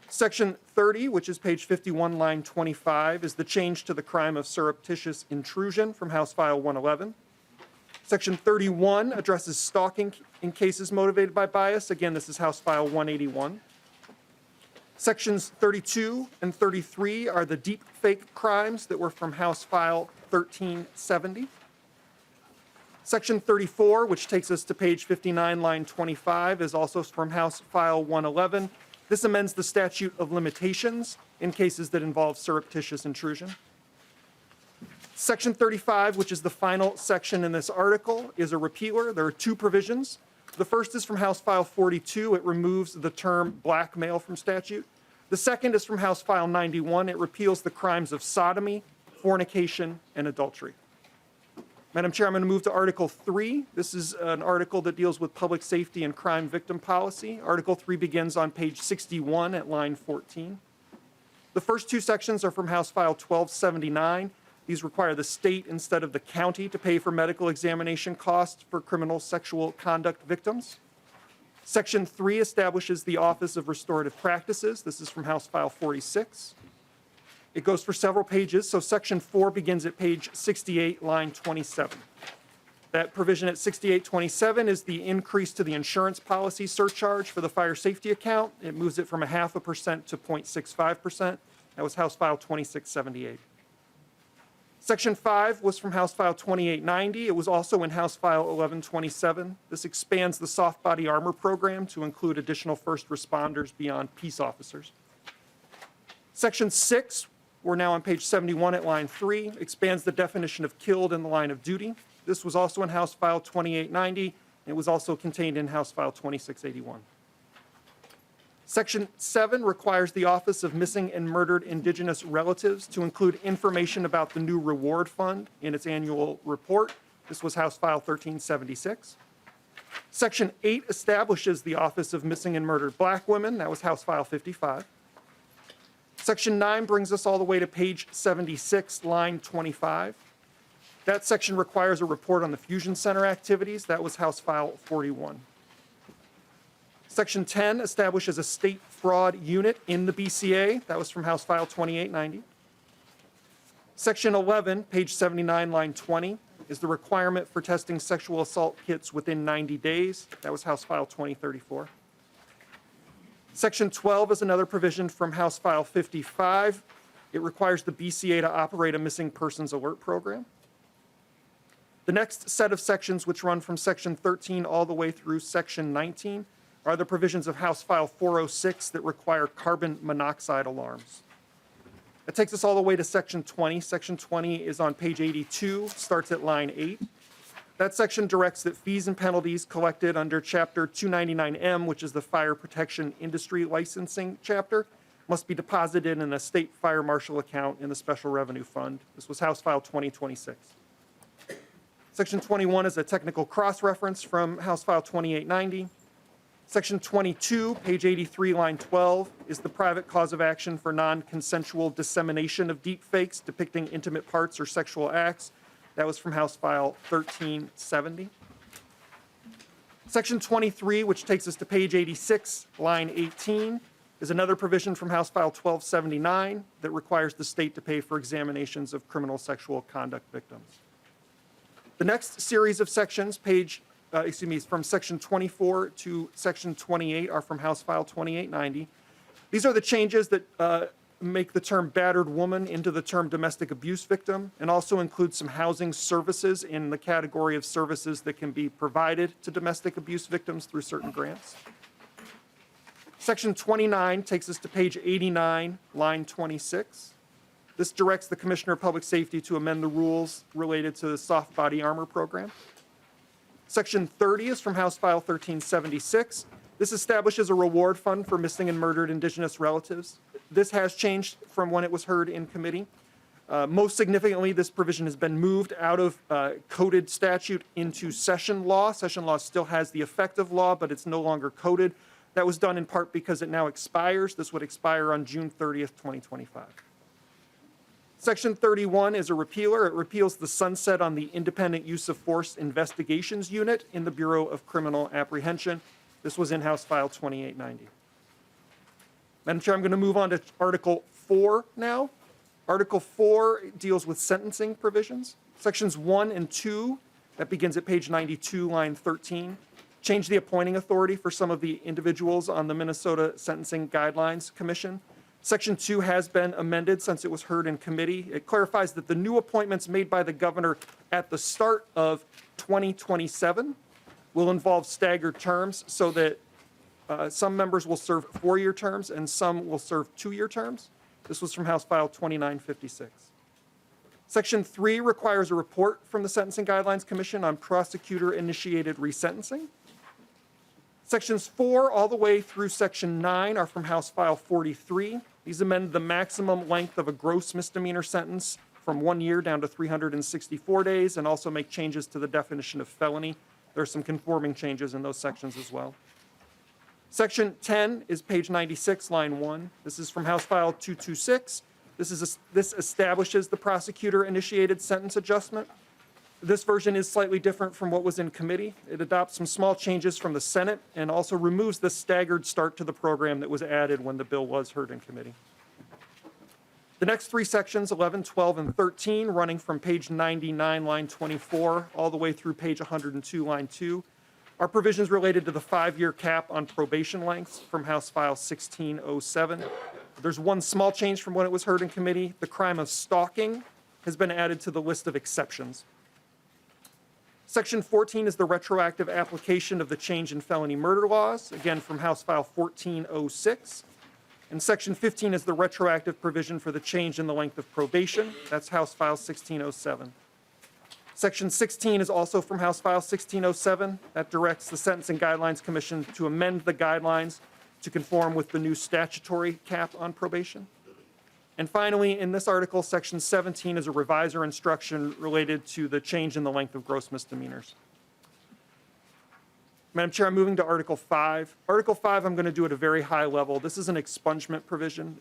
Section 30, which is page 51, line 25, is the change to the crime of surreptitious intrusion from House File 111. Section 31 addresses stalking in cases motivated by bias. Again, this is House File 181. Sections 32 and 33 are the deep fake crimes that were from House File 1370. Section 34, which takes us to page 59, line 25, is also from House File 111. This amends the statute of limitations in cases that involve surreptitious intrusion. Section 35, which is the final section in this article, is a repealer. There are two provisions. The first is from House File 42. It removes the term blackmail from statute. The second is from House File 91. It repeals the crimes of sodomy, fornication, and adultery. Madam Chair, I'm going to move to Article 3. This is an article that deals with public safety and crime victim policy. Article 3 begins on page 61 at line 14. The first two sections are from House File 1279. These require the state instead of the county to pay for medical examination costs for criminal sexual conduct victims. Section 3 establishes the Office of Restorative Practices. This is from House File 46. It goes for several pages, so Section 4 begins at page 68, line 27. That provision at 6827 is the increase to the insurance policy surcharge for the fire safety account. It moves it from 0.5% to 0.65%. That was House File 2678. Section 5 was from House File 2890. It was also in House File 1127. This expands the soft body armor program to include additional first responders beyond peace officers. Section 6, we're now on page 71 at line 3, expands the definition of killed in the line of duty. This was also in House File 2890. It was also contained in House File 2681. Section 7 requires the Office of Missing and Murdered Indigenous Relatives to include information about the new reward fund in its annual report. This was House File 1376. Section 8 establishes the Office of Missing and Murdered Black Women. That was House File 55. Section 9 brings us all the way to page 76, line 25. That section requires a report on the Fusion Center activities. That was House File 41. Section 10 establishes a state fraud unit in the BCA. That was from House File 2890. Section 11, page 79, line 20, is the requirement for testing sexual assault kits within 90 days. That was House File 2034. Section 12 is another provision from House File 55. It requires the BCA to operate a missing persons alert program. The next set of sections, which run from Section 13 all the way through Section 19, are the provisions of House File 406 that require carbon monoxide alarms. That takes us all the way to Section 20. Section 20 is on page 82, starts at line 8. That section directs that fees and penalties collected under Chapter 299M, which is the Fire Protection Industry Licensing Chapter, must be deposited in a state fire marshal account in the Special Revenue Fund. This was House File 2026. Section 21 is a technical cross-reference from House File 2890. Section 22, page 83, line 12, is the private cause of action for non-consensual dissemination of deepfakes depicting intimate parts or sexual acts. That was from House File 1370. Section 23, which takes us to page 86, line 18, is another provision from House File 1279 that requires the state to pay for examinations of criminal sexual conduct victims. The next series of sections, from Section 24 to Section 28, are from House File 2890. These are the changes that make the term battered woman into the term domestic abuse victim, and also include some housing services in the category of services that can be provided to domestic abuse victims through certain grants. Section 29 takes us to page 89, line 26. This directs the Commissioner of Public Safety to amend the rules related to the soft body armor program. Section 30 is from House File 1376. This establishes a reward fund for missing and murdered Indigenous relatives. This has changed from when it was heard in committee. Most significantly, this provision has been moved out of coded statute into session law. Session law still has the effect of law, but it's no longer coded. That was done in part because it now expires. This would expire on June 30th, 2025. Section 31 is a repealer. It repeals the sunset on the Independent Use of Force Investigations Unit in the Bureau of Criminal Apprehension. This was in House File 2890. Madam Chair, I'm going to move on to Article 4 now. Article 4 deals with sentencing provisions. Sections 1 and 2, that begins at page 92, line 13, change the appointing authority for some of the individuals on the Minnesota Sentencing Guidelines Commission. Section 2 has been amended since it was heard in committee. It clarifies that the new appointments made by the governor at the start of 2027 will involve staggered terms so that some members will serve 4-year terms and some will serve 2-year terms. This was from House File 2956. Section 3 requires a report from the Sentencing Guidelines Commission on prosecutor-initiated resentencing. Sections 4 all the way through Section 9 are from House File 43. These amend the maximum length of a gross misdemeanor sentence from 1 year down to 364 days and also make changes to the definition of felony. There are some conforming changes in those sections as well. Section 10 is page 96, line 1. This is from House File 226. This establishes the prosecutor-initiated sentence adjustment. This version is slightly different from what was in committee. It adopts some small changes from the Senate and also removes the staggered start to the program that was added when the bill was heard in committee. The next 3 sections, 11, 12, and 13, running from page 99, line 24, all the way through page 102, line 2, are provisions related to the 5-year cap on probation lengths from House File 1607. There's one small change from when it was heard in committee. The crime of stalking has been added to the list of exceptions. Section 14 is the retroactive application of the change in felony murder laws, again from House File 1406. And Section 15 is the retroactive provision for the change in the length of probation. That's House File 1607. Section 16 is also from House File 1607. That directs the Sentencing Guidelines Commission to amend the guidelines to conform with the new statutory cap on probation. And finally, in this article, Section 17 is a revisor instruction related to the change in the length of gross misdemeanors. Madam Chair, I'm moving to Article 5. Article 5, I'm going to do at a very high level. This is an expungement provision.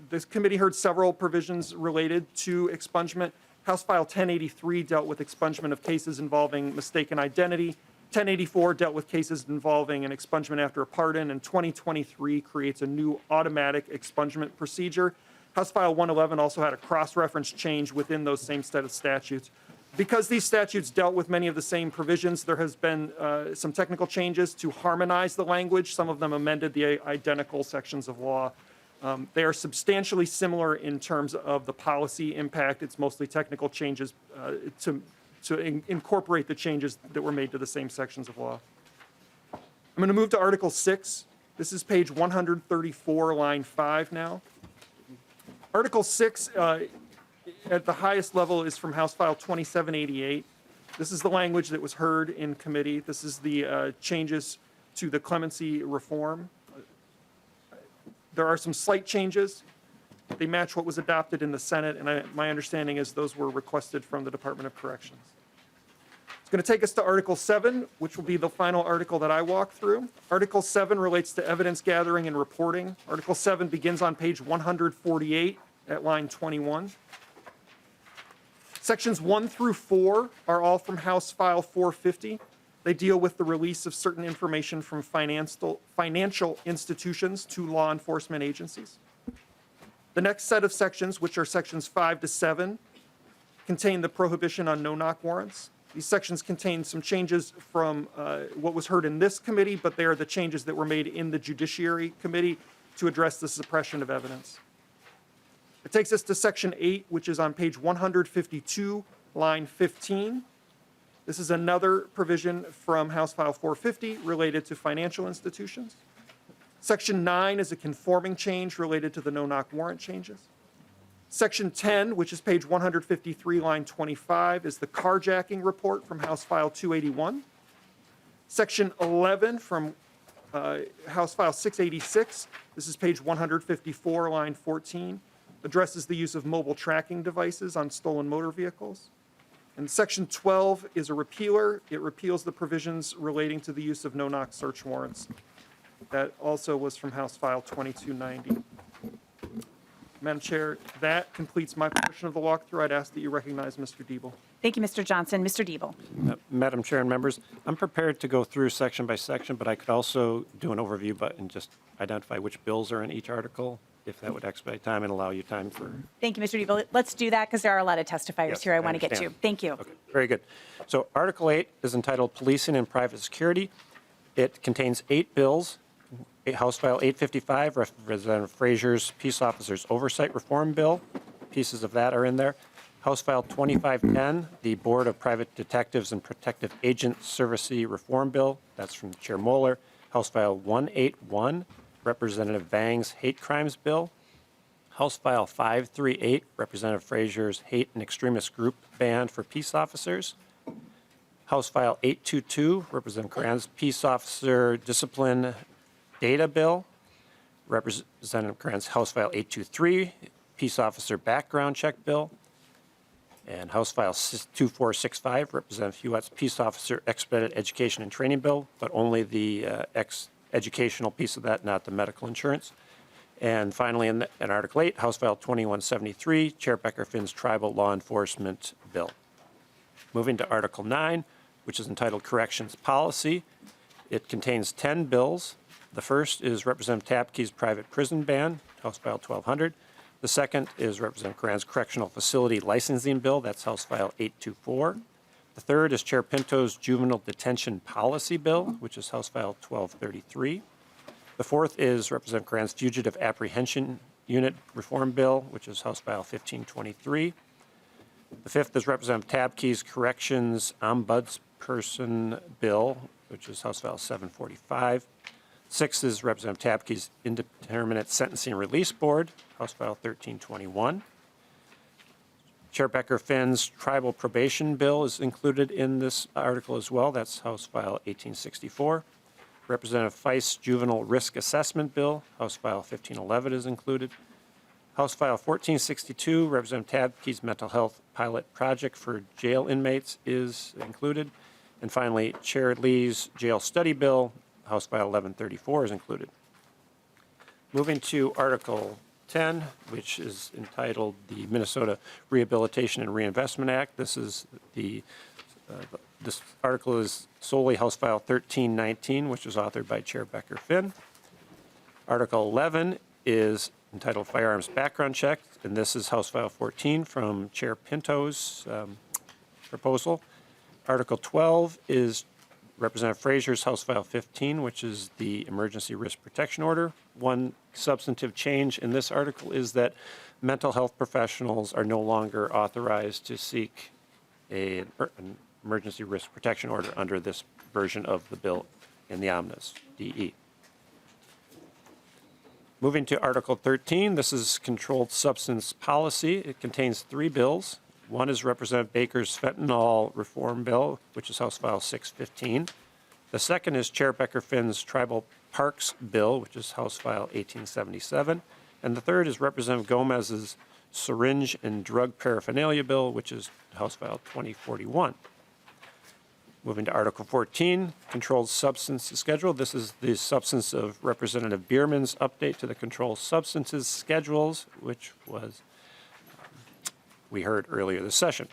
This committee heard several provisions related to expungement. House File 1083 dealt with expungement of cases involving mistaken identity. 1084 dealt with cases involving an expungement after a pardon, and 2023 creates a new automatic expungement procedure. House File 111 also had a cross-reference change within those same set of statutes. Because these statutes dealt with many of the same provisions, there has been some technical changes to harmonize the language. Some of them amended the identical sections of law. They are substantially similar in terms of the policy impact. It's mostly technical changes to incorporate the changes that were made to the same sections of law. I'm going to move to Article 6. This is page 134, line 5 now. Article 6, at the highest level, is from House File 2788. This is the language that was heard in committee. This is the changes to the clemency reform. There are some slight changes. They match what was adopted in the Senate, and my understanding is those were requested from the Department of Corrections. It's going to take us to Article 7, which will be the final article that I walk through. Article 7 relates to evidence gathering and reporting. Article 7 begins on page 148 at line 21. Sections 1 through 4 are all from House File 450. They deal with the release of certain information from financial institutions to law enforcement agencies. The next set of sections, which are sections 5 to 7, contain the prohibition on no-knock warrants. These sections contain some changes from what was heard in this committee, but they are the changes that were made in the Judiciary Committee to address the suppression of evidence. It takes us to Section 8, which is on page 152, line 15. This is another provision from House File 450 related to financial institutions. Section 9 is a conforming change related to the no-knock warrant changes. Section 10, which is page 153, line 25, is the carjacking report from House File 281. Section 11 from House File 686, this is page 154, line 14, addresses the use of mobile tracking devices on stolen motor vehicles. And Section 12 is a repealer. It repeals the provisions relating to the use of no-knock search warrants. That also was from House File 2290. Madam Chair, that completes my portion of the walkthrough. I'd ask that you recognize Mr. Diebel. Thank you, Mr. Johnson. Mr. Diebel. Madam Chair and members, I'm prepared to go through section by section, but I could also do an overview and just identify which bills are in each article, if that would expedite time and allow you time for... Thank you, Mr. Diebel. Let's do that because there are a lot of testifiers Yes, here I I want to get to. understand. Thank you. Okay, very good. So Article 8 is entitled Policing and Private Security. It contains 8 bills. House File 855, Representative Frazier's Peace Officers Oversight Reform Bill. Pieces of that are in there. House File 2510, the Board of Private Detectives and Protective Agent Servicee Reform Bill. That's from Chair Moller. House File 181, Representative Vang's Hate Crimes Bill. House File 538, Representative Frazier's Hate and Extremist Group Ban for Peace Officers. House File 822, Representative Kran's Peace Officer Discipline Data Bill. Representative Kran's House File 823, Peace Officer Background Check Bill. And House File 2465, Representative Hewitt's Peace Officer Expedited Education and Training Bill, but only the educational piece of that, not the medical insurance. And finally, in Article 8, House File 2173, Chair Becker Finn's Tribal Law Enforcement Bill. Moving to Article 9, which is entitled Corrections Policy. It contains 10 bills. The first is Representative Tapke's Private Prison Ban, House File 1200. The second is Representative Kran's Correctional Facility Licensing Bill, that's House File 824. The third is Chair Pinto's Juvenile Detention Policy Bill, which is House File 1233. The fourth is Representative Kran's Fugitive Apprehension Unit Reform Bill, which is House File 1523. The fifth is Representative Tapke's Corrections Ombudsperson Bill, which is House File 745. Sixth is Representative Tapke's Indeterminate Sentencing Release Board, House File 1321. Chair Becker Finn's Tribal Probation Bill is included in this article as well. That's House File 1864. Representative Feist's Juvenile Risk Assessment Bill, House File 1511 is included. House File 1462, Representative Tapke's Mental Health Pilot Project for Jail Inmates is included. And finally, Chair Lee's Jail Study Bill, House File 1134 is included. Moving to Article 10, which is entitled the Minnesota Rehabilitation and Reinvestment Act. This is this article is solely House File 1319, which was authored by Chair Becker Finn. Article 11 is entitled Firearms Background Check, and this is House File 14 from Chair Pinto's proposal. Article 12 is Representative Frazier's House File 15, which is the Emergency Risk Protection Order. One substantive change in this article is that mental health professionals are no longer authorized to seek an Emergency Risk Protection Order under this version of the bill in the omnibus, DE. Moving to Article 13, this is Controlled Substance Policy. It contains 3 bills. One is Representative Baker's Fentanyl Reform Bill, which is House File 615. The second is Chair Becker Finn's Tribal Parks Bill, which is House File 1877. And the third is Representative Gomez's Syringe and Drug Paraphernalia Bill, which is House File 2041. Moving to Article 14, Controlled Substances Schedule. This is the substance of Representative Bierman's update to the Controlled Substances Schedules, which was we heard earlier this session.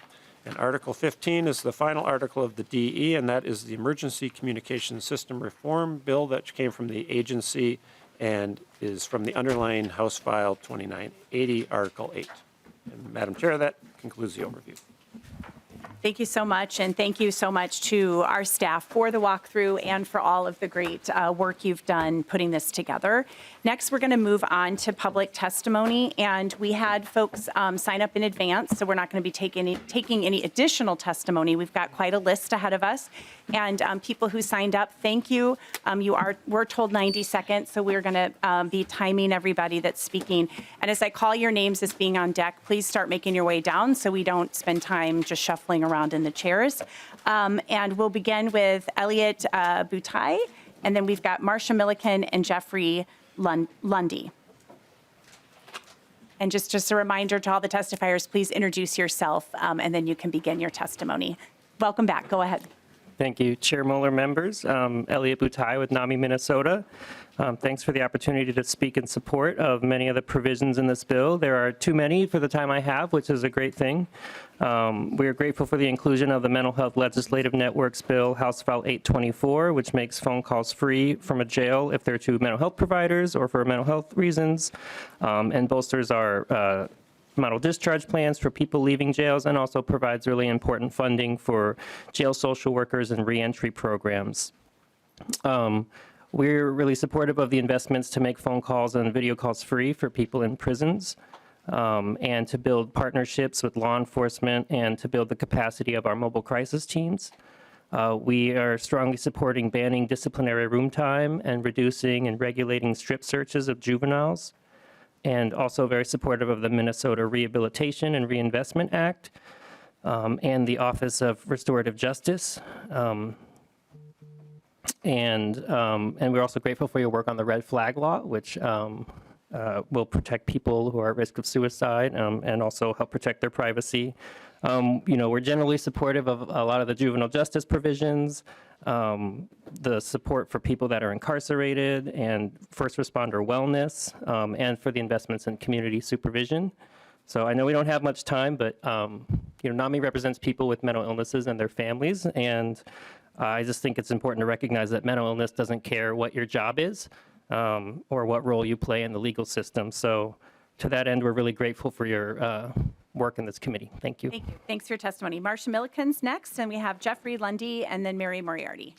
And Article 15 is the final article of the DE, and that is the Emergency Communication System Reform Bill that came from the agency and is from the underlying House File 2980, Article 8. And Madam Chair, that concludes the overview. Thank you so much, and thank you so much to our staff for the walkthrough and for all of the great work you've done putting this together. Next, we're going to move on to public testimony, and we had folks sign up in advance, so we're not going to be taking any additional testimony. We've got quite a list ahead of us, and people who signed up, thank you. We're told 90 seconds, so we're going to be timing everybody that's speaking. And as I call your names as being on deck, please start making your way down so we don't spend time just shuffling around in the chairs. And we'll begin with Elliot Boutai, and then we've got Marcia Milliken and Jeffrey Lundy. And just a reminder to all the testifiers, please introduce yourself, and then you can begin your testimony. Welcome back. Go ahead. Thank you, Chair Moller, members. Elliot Boutai with NAMI, Minnesota. Thanks for the opportunity to speak in support of many of the provisions in this bill. There are too many for the time I have, which is a great thing. We are grateful for the inclusion of the Mental Health Legislative Networks Bill, House File 824, which makes phone calls free from a jail if they're to mental health providers or for mental health reasons, and bolsters our model discharge plans for people leaving jails, and also provides really important funding for jail social workers and reentry programs. We're really supportive of the investments to make phone calls and video calls free for people in prisons, and to build partnerships with law enforcement and to build the capacity of our mobile crisis teams. We are strongly supporting banning disciplinary room time and reducing and regulating strip searches of juveniles, and also very supportive of the Minnesota Rehabilitation and Reinvestment Act and the Office of Restorative Justice. And we're also grateful for your work on the red flag law, which will protect people who are at risk of suicide and also help protect their privacy. We're generally supportive of a lot of the juvenile justice provisions, the support for people that are incarcerated and first responder wellness, and for the investments in community supervision. So I know we don't have much time, but NAMI represents people with mental illnesses and their families, and I just think it's important to recognize that mental illness doesn't care what your job is or what role you play in the legal system. So to that end, we're really grateful for your work in this committee. Thank you. Thank you. Thanks for your testimony. Marcia Milliken's next, and we have Jeffrey Lundy and then Mary Moriarty.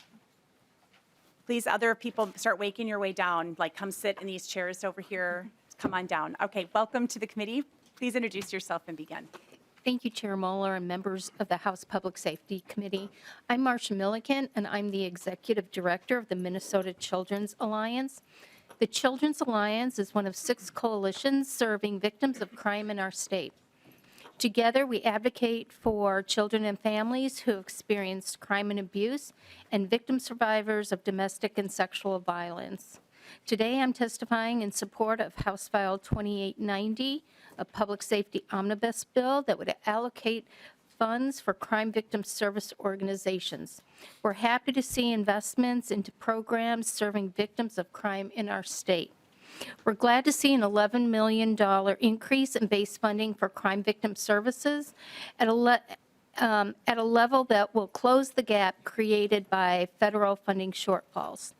Please, other people, start waking your way down. Like, come sit in these chairs over here. Come on down. Okay, welcome to the committee. Please introduce yourself and begin. Thank you, Chair Moller and members of the House Public Safety Committee. I'm Marcia Milliken, and I'm the Executive Director of the Minnesota Children's Alliance. The Children's Alliance is one of 6 coalitions serving victims of crime in our state. Together, we advocate for children and families who have experienced crime and abuse and victim survivors of domestic and sexual violence. Today, I'm testifying in support of House File 2890, a public safety omnibus bill that would allocate funds for crime victim service organizations. We're happy to see investments into programs serving victims of crime in our state. We're glad to see an $11 million increase in base funding for crime victim services at a level that will close the gap created by federal funding shortfalls.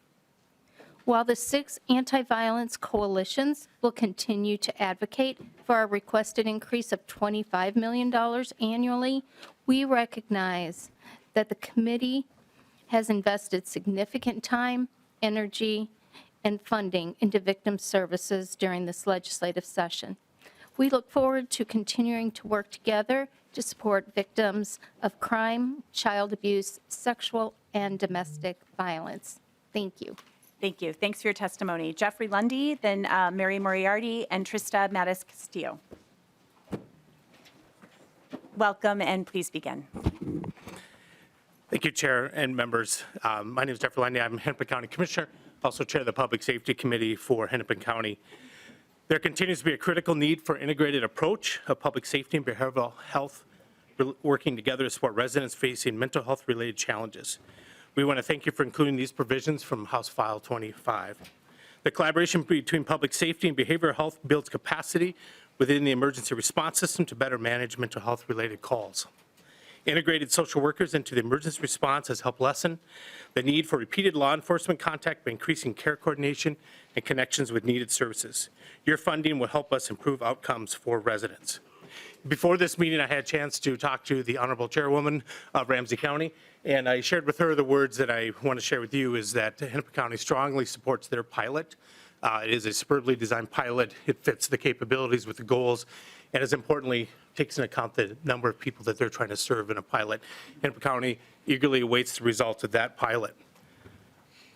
While the 6 anti-violence coalitions will continue to advocate for our requested increase of $25 million annually, we recognize that the committee has invested significant time, energy, and funding into victim services during this legislative session. We look forward to continuing to work together to support victims of crime, child abuse, sexual, and domestic violence. Thank you. Thank you. Thanks for your testimony. Jeffrey Lundy, then Mary Moriarty, and Trista Mattis-Castillo. Welcome, and please begin. Thank you, Chair and members. My name is Jeffrey Lundy. I'm Hennepin County Commissioner, also Chair of the Public Safety Committee for Hennepin County. There continues to be a critical need for integrated approach of public safety and behavioral health working together to support residents facing mental health related challenges. We want to thank you for including these provisions from House File 25. The collaboration between public safety and behavioral health builds capacity within the emergency response system to better manage mental health related calls. Integrated social workers into the emergency response has helped lessen the need for repeated law enforcement contact by increasing care coordination and connections with needed services. Your funding will help us improve outcomes for residents. Before this meeting, I had a chance to talk to the Honorable Chairwoman of Ramsey County, and I shared with her the words that I want to share with you is that Hennepin County strongly supports their pilot. It is a superbly designed pilot. It fits the capabilities with the goals, and as importantly, takes into account the number of people that they're trying to serve in a pilot. Hennepin County eagerly awaits the results of that pilot.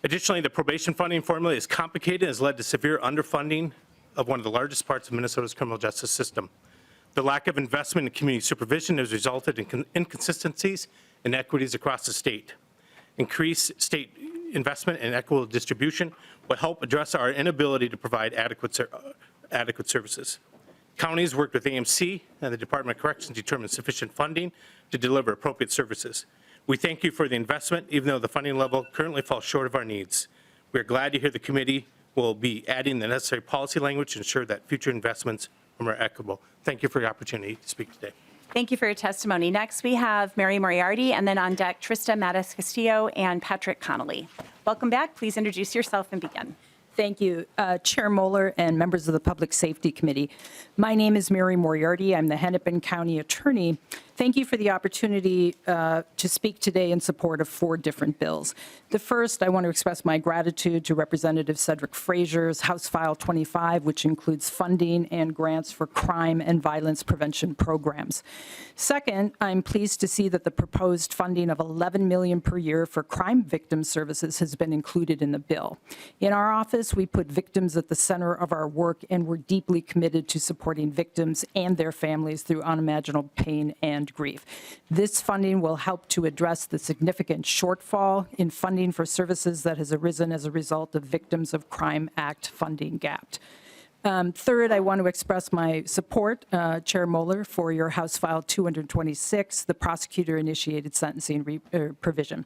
Additionally, the probation funding formula is complicated and has led to severe underfunding of one of the largest parts of Minnesota's criminal justice system. The lack of investment in community supervision has resulted in inconsistencies and inequities across the state. Increased state investment and equitable distribution will help address our inability to provide adequate services. Counties worked with AMC and the Department of Corrections to determine sufficient funding to deliver appropriate services. We thank you for the investment, even though the funding level currently falls short of our needs. We are glad to hear the committee will be adding the necessary policy language to ensure that future investments are more equitable. Thank you for your opportunity to speak today. Thank you for your testimony. Next, we have Mary Moriarty, and then on deck, Trista Mattis-Castillo and Patrick Connolly. Welcome back. Please introduce yourself and begin. Thank you, Chair Moller and members of the Public Safety Committee. My name is Mary Moriarty. I'm the Hennepin County Attorney. Thank you for the opportunity to speak today in support of 4 different bills. The first, I want to express my gratitude to Representative Cedric Frazier's House File 25, which includes funding and grants for crime and violence prevention programs. Second, I'm pleased to see that the proposed funding of $11 million per year for crime victim services has been included in the bill. In our office, we put victims at the center of our work, and we're deeply committed to supporting victims and their families through unimaginable pain and grief. This funding will help to address the significant shortfall in funding for services that has arisen as a result of Victims of Crime Act funding gap. Third, I want to express my support, Chair Moller, for your House File 226, the prosecutor-initiated sentencing provision.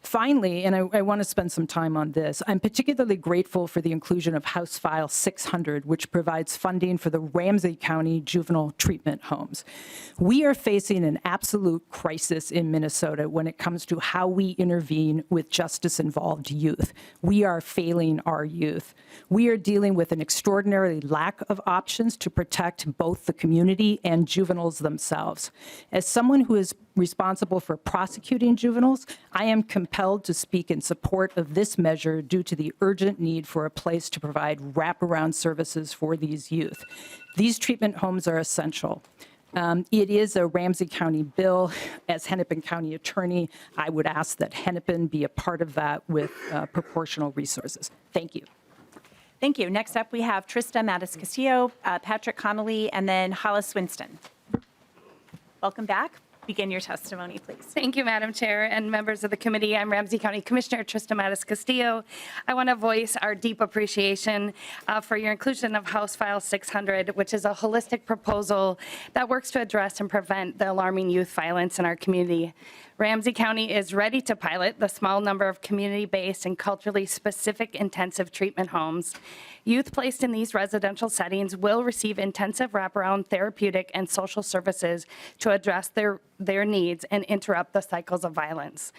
Finally, and I want to spend some time on this, I'm particularly grateful for the inclusion of House File 600, which provides funding for the Ramsey County juvenile treatment homes. We are facing an absolute crisis in Minnesota when it comes to how we intervene with justice-involved youth. We are failing our youth. We are dealing with an extraordinary lack of options to protect both the community and juveniles themselves. As someone who is responsible for prosecuting juveniles, I am compelled to speak in support of this measure due to the urgent need for a place to provide wraparound services for these youth. These treatment homes are essential. It is a Ramsey County bill. As Hennepin County Attorney, I would ask that Hennepin be a part of that with proportional resources. Thank you. Thank you. Next up, we have Trista Mattis-Castillo, Patrick Connolly, and then Hollis Winston. Welcome back. Begin your testimony, please. Thank you, Madam Chair and members of the committee. I'm Ramsey County Commissioner Trista Mattis-Castillo. I want to voice our deep appreciation for your inclusion of House File 600, which is a holistic proposal that works to address and prevent the alarming youth violence in our community. Ramsey County is ready to pilot the small number of community-based and culturally specific intensive treatment homes. Youth placed in these residential settings will receive intensive wraparound therapeutic and social services to address their needs and interrupt the cycles of violence.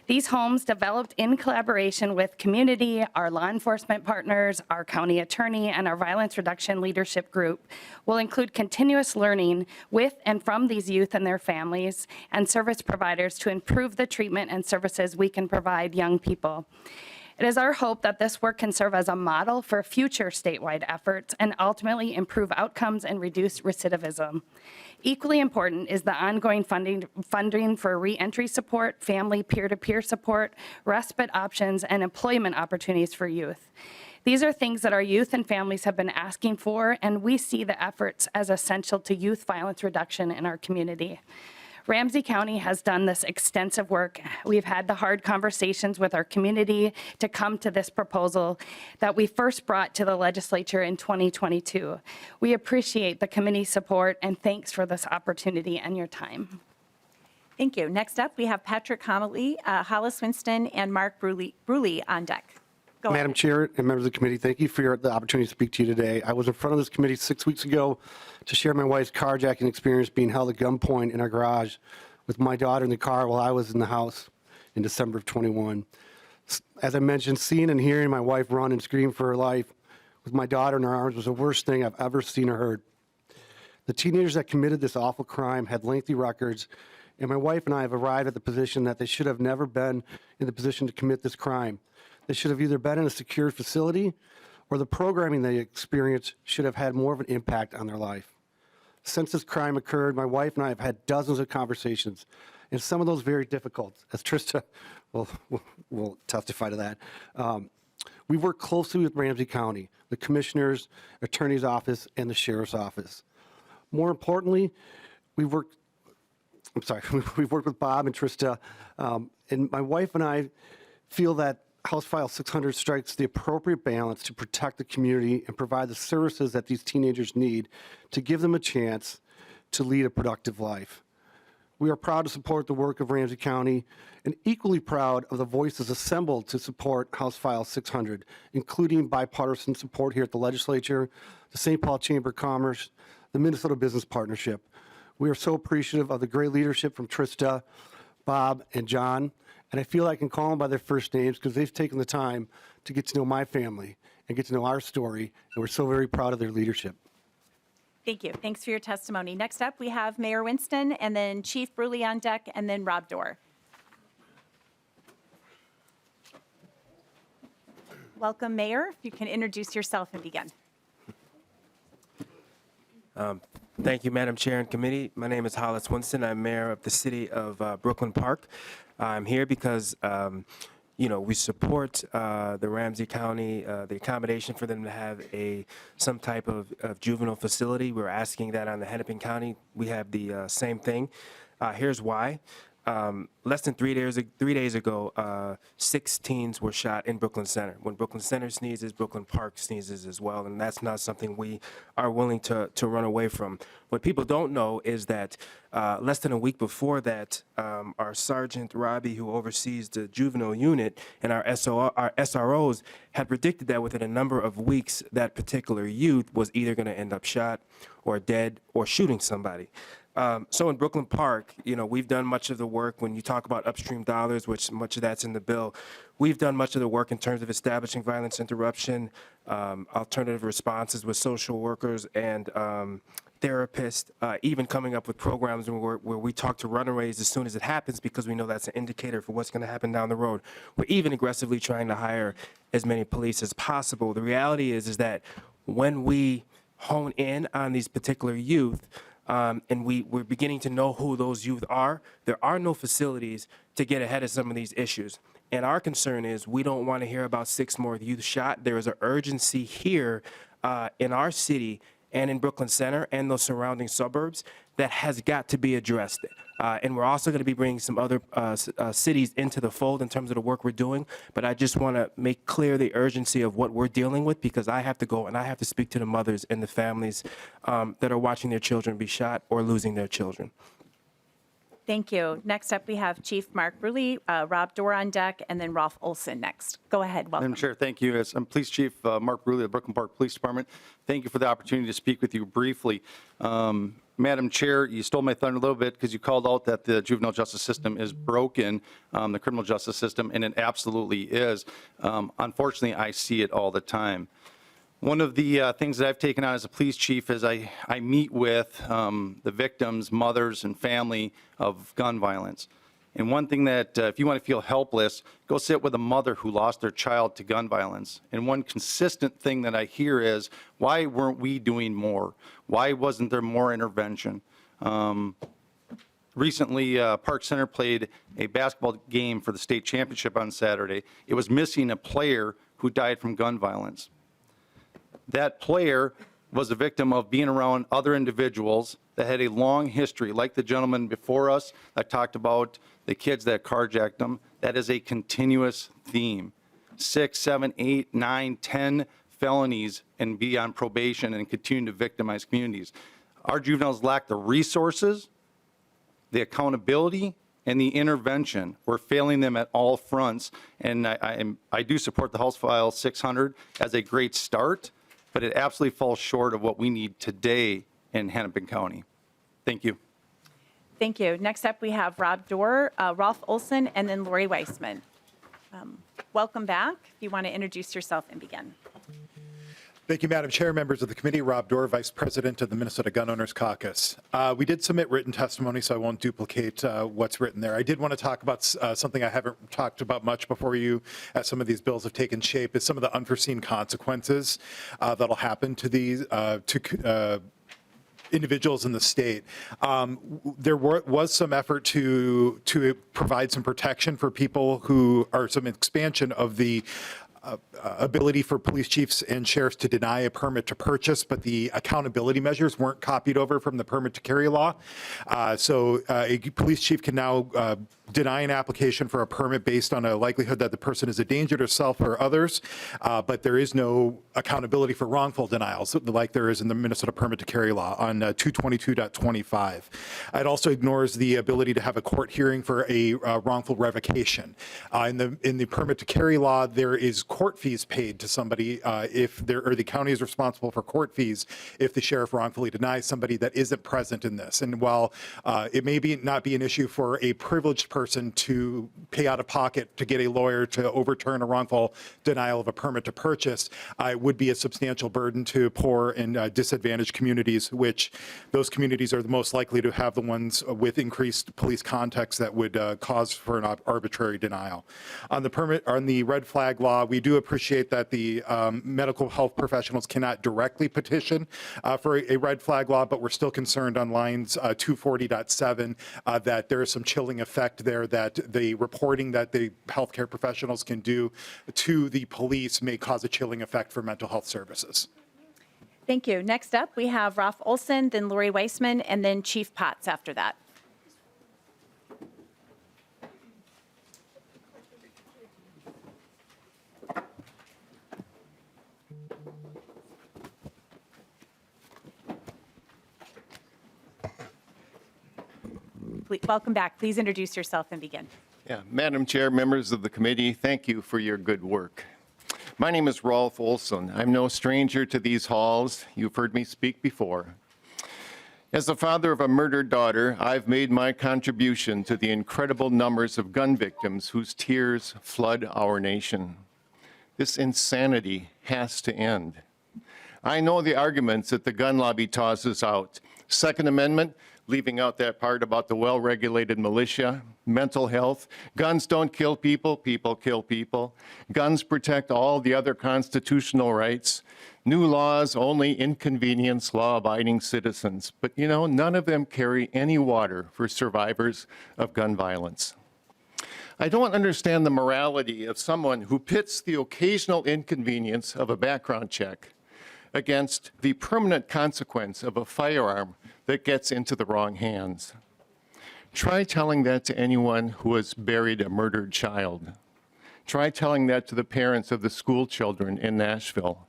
These homes, developed in collaboration with community, our law enforcement partners, our county attorney, and our violence reduction leadership group, will include continuous learning with and from these youth and their families and service providers to improve the treatment and services we can provide young people. It is our hope that this work can serve as a model for future statewide efforts and ultimately improve outcomes and reduce recidivism. Equally important is the ongoing funding for reentry support, family peer-to-peer support, respite options, and employment opportunities for youth. These are things that our youth and families have been asking for, and we see the efforts as essential to youth violence reduction in our community. Ramsey County has done this extensive work. We've had the hard conversations with our community to come to this proposal that we first brought to the legislature in 2022. We appreciate the committee's support, and thanks for this opportunity and your time. Thank you. Next up, we have Patrick Connolly, Hollis Winston, and Mark Bruley on deck. Go Madam ahead. Chair and members of the committee, thank you for the opportunity to speak to you today. I was in front of this committee 6 weeks ago to share my wife's carjacking experience being held at gunpoint in our garage with my daughter in the car while I was in the house in December of 21. As I mentioned, seeing and hearing my wife run and scream for her life with my daughter in her arms was the worst thing I've ever seen or heard. The teenagers that committed this awful crime had lengthy records, and my wife and I have arrived at the position that they should have never been in the position to commit this crime. They should have either been in a secure facility, or the programming they experienced should have had more of an impact on their life. Since this crime occurred, my wife and I have had dozens of conversations, and some of those very difficult, as Trista will testify to that. We've worked closely with Ramsey County, the Commissioner's Attorney's Office, and the Sheriff's Office. More importantly, we've worked with Bob and Trista, and my wife and I feel that House File 600 strikes the appropriate balance to protect the community and provide the services that these teenagers need to give them a chance to lead a productive life. We are proud to support the work of Ramsey County and equally proud of the voices assembled to support House File 600, including bipartisan support here at the legislature, the St. Paul Chamber of Commerce, the Minnesota Business Partnership. We are so appreciative of the great leadership from Trista, Bob, and John. And I feel I can call them by their first names because they've taken the time to get to know my family and get to know our story. And we're so very proud of their leadership. Thank you. Thanks for your testimony. Next up, we have Mayor Winston, and then Chief Bruley on deck, and then Rob Dorr. Welcome, Mayor. If you can introduce yourself and begin. Thank you, Madam Chair and Committee. My name is Hollis Winston. I'm Mayor of the City of Brooklyn Park. I'm here because, we support the Ramsey County, the accommodation for them to have some type of juvenile facility. We're asking that on the Hennepin County. We have the same thing. Here's why. Less than 3 days ago, 6 teens were shot in Brooklyn Center. When Brooklyn Center sneezes, Brooklyn Park sneezes as well, and that's not something we are willing to run away from. What people don't know is that less than a week before that, our Sergeant Robbie, who oversees the juvenile unit, and our SROs had predicted that within a number of weeks, that particular youth was either going to end up shot or dead or shooting somebody. So in Brooklyn Park, we've done much of the work when you talk about upstream dollars, which much of that's in the bill. We've done much of the work in terms of establishing violence interruption, alternative responses with social workers and therapists, even coming up with programs where we talk to runaways as soon as it happens because we know that's an indicator for what's going to happen down the road. We're even aggressively trying to hire as many police as possible. The reality is that when we hone in on these particular youth, and we're beginning to know who those youth are, there are no facilities to get ahead of some of these issues. And our concern is we don't want to hear about 6 more youth shot. There is an urgency here in our city and in Brooklyn Center and those surrounding suburbs that has got to be addressed. And we're also going to be bringing some other cities into the fold in terms of the work we're doing. But I just want to make clear the urgency of what we're dealing with because I have to go and I have to speak to the mothers and the families that are watching their children be shot or losing their children. Thank you. Next up, we have Chief Mark Bruley, Rob Dorr on deck, and then Rolf Olson next. Go ahead. Welcome. Madam Chair, thank you. As I'm Police Chief Mark Bruley of the Brooklyn Park Police Department. Thank you for the opportunity to speak with you briefly. Madam Chair, you stole my thunder a little bit because you called out that the juvenile justice system is broken, the criminal justice system, and it absolutely is. Unfortunately, I see it all the time. One of the things that I've taken on as a police chief is I meet with the victims, mothers, and family of gun violence. And one thing that if you want to feel helpless, go sit with a mother who lost their child to gun violence. And one consistent thing that I hear is, why weren't we doing more? Why wasn't there more intervention? Recently, Park Center played a basketball game for the state championship on Saturday. It was missing a player who died from gun violence. That player was a victim of being around other individuals that had a long history, like the gentleman before us that talked about the kids that carjacked them. That is a continuous theme. 6, 7, 8, 9, 10 felonies and be on probation and continue to victimize communities. Our juveniles lack the resources, the accountability, and the intervention. We're failing them at all fronts. And I do support the House File 600 as a great start, but it absolutely falls short of what we need today in Hennepin County. Thank you. Thank you. Next up, we have Rob Dorr, Rolf Olson, and then Lori Weissman. Welcome back. If you want to introduce yourself and begin. Thank you, Madam Chair, members of the committee. Rob Dorr, Vice President of the Minnesota Gun Owners Caucus. We did submit written testimony, so I won't duplicate what's written there. I did want to talk about something I haven't talked about much before you, as some of these bills have taken shape, is some of the unforeseen consequences that'll happen to these individuals in the state. There was some effort to provide some protection for people who are some expansion of the ability for police chiefs and sheriffs to deny a permit to purchase, but the accountability measures weren't copied over from the permit to carry law. So a police chief can now deny an application for a permit based on a likelihood that the person is a danger to self or others, but there is no accountability for wrongful denials like there is in the Minnesota permit to carry law on 222.25. It also ignores the ability to have a court hearing for a wrongful revocation. In the permit to carry law, there is court fees paid to somebody if the county is responsible for court fees if the sheriff wrongfully denies somebody that isn't present in this. And while it may not be an issue for a privileged person to pay out of pocket to get a lawyer to overturn a wrongful denial of a permit to purchase would be a substantial burden to poor and disadvantaged communities, which those communities are the most likely to have the ones with increased police context that would cause for an arbitrary denial. On the red flag law, we do appreciate that the medical health professionals cannot directly petition for a red flag law, but we're still concerned on lines 240.7 that there is some chilling effect there, that the reporting that the healthcare professionals can do to the police may cause a chilling effect for mental health services. Thank you. Next up, we have Rolf Olson, then Lori Weissman, and then Chief Potts after that. Welcome back. Please introduce yourself and begin. Yeah, Madam Chair, members of the committee, thank you for your good work. My name is Rolf Olson. I'm no stranger to these halls. You've heard me speak before. As the father of a murdered daughter, I've made my contribution to the incredible numbers of gun victims whose tears flood our nation. This insanity has to end. I know the arguments that the gun lobby tosses out. Second Amendment, leaving out that part about the well-regulated militia, mental health. Guns don't kill people, people kill people. Guns protect all the other constitutional rights. New laws only inconvenience law-abiding citizens. But you know, none of them carry any water for survivors of gun violence. I don't understand the morality of someone who pits the occasional inconvenience of a background check against the permanent consequence of a firearm that gets into the wrong hands. Try telling that to anyone who has buried a murdered child. Try telling that to the parents of the school children in Nashville.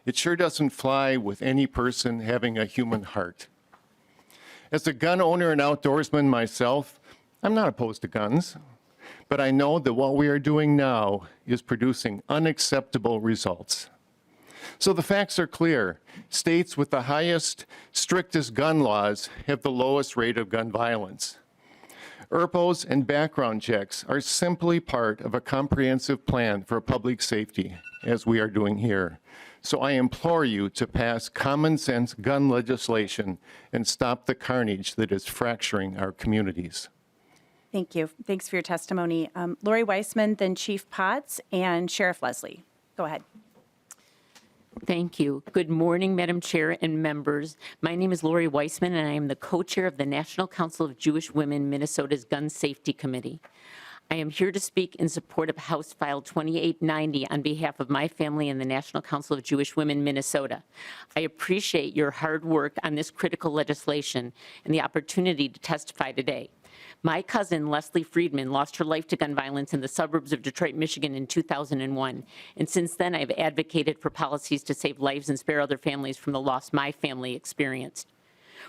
It sure doesn't fly with any person having a human heart. As a gun owner and outdoorsman myself, I'm not opposed to guns, but I know that what we are doing now is producing unacceptable results. So the facts are clear. States with the highest, strictest gun laws have the lowest rate of gun violence. ERPOs and background checks are simply part of a comprehensive plan for public safety, as we are doing here. So I implore you to pass common sense gun legislation and stop the carnage that is fracturing our communities. Thank you. Thanks for your testimony. Lori Weissman, then Chief Potts, and Sheriff Leslie. Go ahead. Thank you. Good morning, Madam Chair and members. My name is Lori Weissman, and I am the co-chair of the National Council of Jewish Women, Minnesota's Gun Safety Committee. I am here to speak in support of House File 2890 on behalf of my family and the National Council of Jewish Women, Minnesota. I appreciate your hard work on this critical legislation and the opportunity to testify today. My cousin, Leslie Friedman, lost her life to gun violence in the suburbs of Detroit, Michigan in 2001. And since then, I've advocated for policies to save lives and spare other families from the loss my family experienced.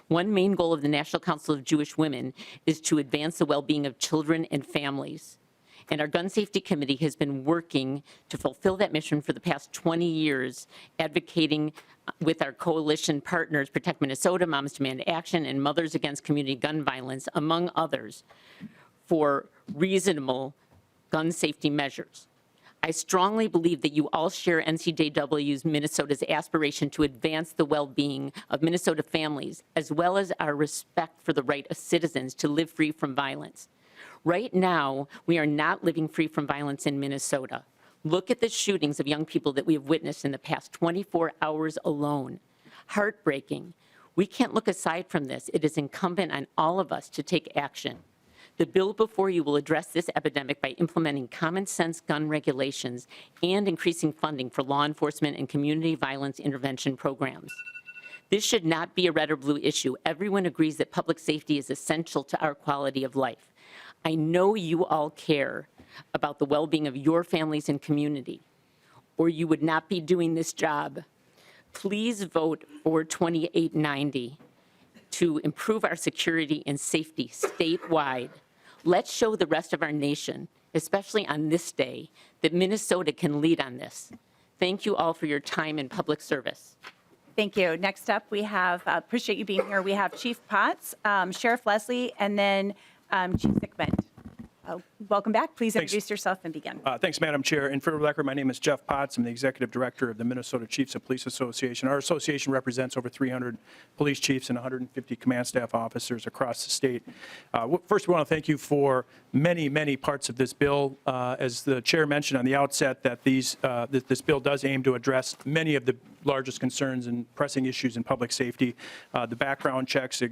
One main goal of the National Council of Jewish Women is to advance the well-being of children and families. And our Gun Safety Committee has been working to fulfill that mission for the past 20 years, advocating with our coalition partners, Protect Minnesota, Moms Demand Action, and Mothers Against Community Gun Violence, among others, for reasonable gun safety measures. I strongly believe that you all share NCJW's Minnesota's aspiration to advance the well-being of Minnesota families, as well as our respect for the right of citizens to live free from violence. Right now, we are not living free from violence in Minnesota. Look at the shootings of young people that we have witnessed in the past 24 hours alone. Heartbreaking. We can't look aside from this. It is incumbent on all of us to take action. The bill before you will address this epidemic by implementing common sense gun regulations and increasing funding for law enforcement and community violence intervention programs. This should not be a red or blue issue. Everyone agrees that public safety is essential to our quality of life. I know you all care about the well-being of your families and community, or you would not be doing this job. Please vote for 2890 to improve our security and safety statewide. Let's show the rest of our nation, especially on this day, that Minnesota can lead on this. Thank you all for your time and public service. Thank you. Next up, we have, appreciate you being here, we have Chief Potts, Sheriff Leslie, and then Chief Sickbent. Welcome back. Please Thanks. introduce yourself and begin. Thanks, Madam Chair. And for the record, my name is Jeff Potts. I'm the Executive Director of the Minnesota Chiefs of Police Association. Our association represents over 300 police chiefs and 150 command staff officers across the state. First, we want to thank you for many parts of this bill. As the chair mentioned on the outset, that this bill does aim to address many of the largest concerns and pressing issues in public safety. The background checks,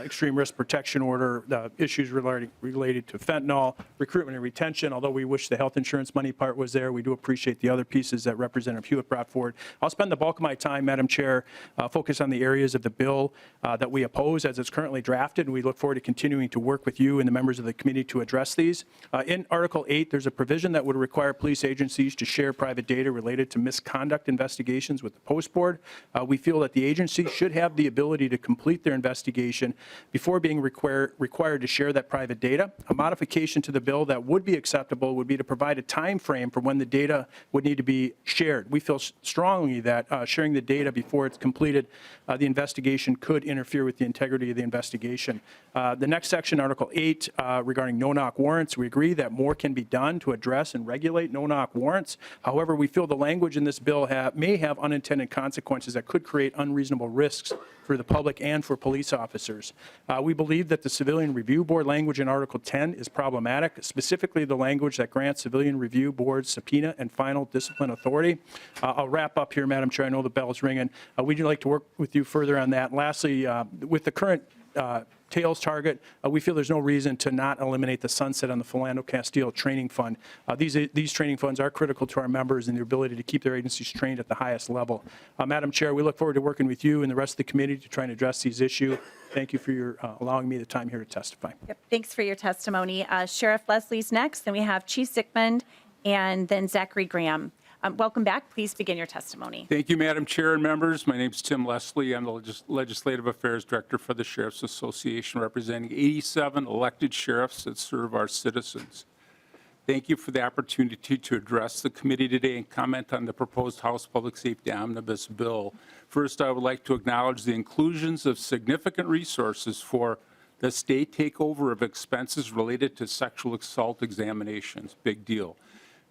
extreme risk protection order, issues related to fentanyl, recruitment and retention. Although we wish the health insurance money part was there, we do appreciate the other pieces that Representative Hewitt brought forward. I'll spend the bulk of my time, Madam Chair, focus on the areas of the bill that we oppose as it's currently drafted, and we look forward to continuing to work with you and the members of the committee to address these. In Article 8, there's a provision that would require police agencies to share private data related to misconduct investigations with the Post Board. We feel that the agency should have the ability to complete their investigation before being required to share that private data. A modification to the bill that would be acceptable would be to provide a time frame for when the data would need to be shared. We feel strongly that sharing the data before it's completed, the investigation could interfere with the integrity of the investigation. The next section, Article 8, regarding no-knock warrants, we agree that more can be done to address and regulate no-knock warrants. However, we feel the language in this bill may have unintended consequences that could create unreasonable risks for the public and for police officers. We believe that the Civilian Review Board language in Article 10 is problematic, specifically the language that grants Civilian Review Boards subpoena and final discipline authority. I'll wrap up here, Madam Chair. I know the bell's ringing. We'd like to work with you further on that. Lastly, with the current tails target, we feel there's no reason to not eliminate the sunset on the Philando Castile Training Fund. These training funds are critical to our members and their ability to keep their agencies trained at the highest level. Madam Chair, we look forward to working with you and the rest of the committee to try and address these issues. Thank you for your allowing me the time here to testify. Yep, thanks for your testimony. Sheriff Leslie's next, then we have Chief Sickman and then Zachary Graham. Welcome back. Please begin your testimony. Thank you, Madam Chair and members. My name is Tim Leslie. I'm the Legislative Affairs Director for the Sheriff's Association, representing 87 elected sheriffs that serve our citizens. Thank you for the opportunity to address the committee today and comment on the proposed House Public Safety Omnibus Bill. First, I would like to acknowledge the inclusions of significant resources for the state takeover of expenses related to sexual assault examinations. Big deal.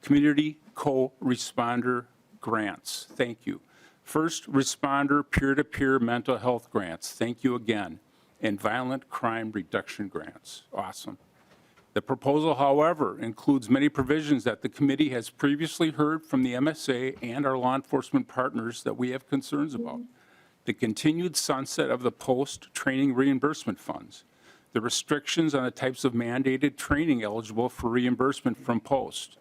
Community co-responder grants. Thank you. First responder peer-to-peer mental health grants. Thank you again. And violent crime reduction grants. Awesome. The proposal, however, includes many provisions that the committee has previously heard from the MSA and our law enforcement partners that we have concerns about. The continued sunset of the post-training reimbursement funds. The restrictions on the types of mandated training eligible for reimbursement from post.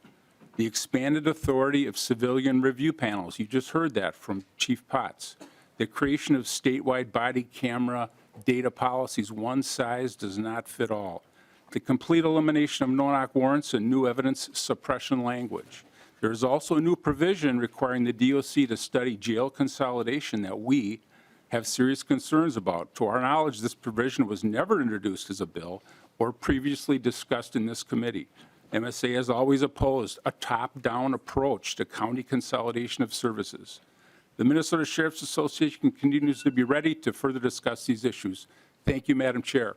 The expanded authority of civilian review panels. You just heard that from Chief Potts. The creation of statewide body camera data policies. One size does not fit all. The complete elimination of no-knock warrants and new evidence suppression language. There is also a new provision requiring the DOC to study jail consolidation that we have serious concerns about. To our knowledge, this provision was never introduced as a bill or previously discussed in this committee. MSA has always opposed a top-down approach to county consolidation of services. The Minnesota Sheriff's Association continues to be ready to further discuss these issues. Thank you, Madam Chair.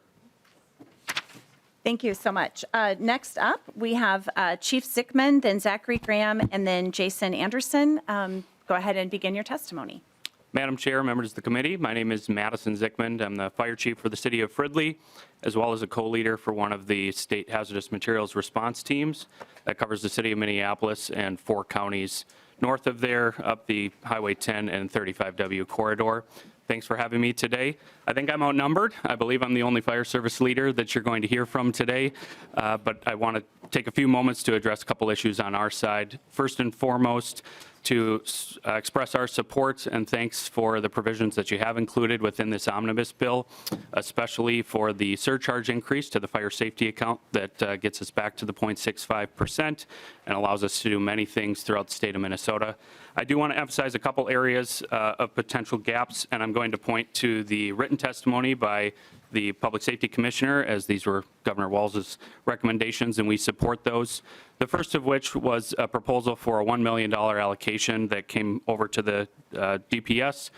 Thank you so much. Next up, we have Chief Sickman, then Zachary Graham, and then Jason Anderson. Go ahead and begin your testimony. Madam Chair, members of the committee, my name is Madison Zickman. I'm the fire chief for the city of Fridley, as well as a co-leader for one of the state hazardous materials response teams that covers the city of Minneapolis and 4 counties north of there, up the Highway 10 and 35W corridor. Thanks for having me today. I think I'm outnumbered. I believe I'm the only fire service leader that you're going to hear from today, but I want to take a few moments to address a couple issues on our side. First and foremost, to express our support and thanks for the provisions that you have included within this omnibus bill, especially for the surcharge increase to the fire safety account that gets us back to the 0.65% and allows us to do many things throughout the state of Minnesota. I do want to emphasize a couple areas of potential gaps, and I'm going to point to the written testimony by the Public Safety Commissioner, as these were Governor Walz's recommendations, and we support those. The first of which was a proposal for a $1 million allocation that came over to the DPS.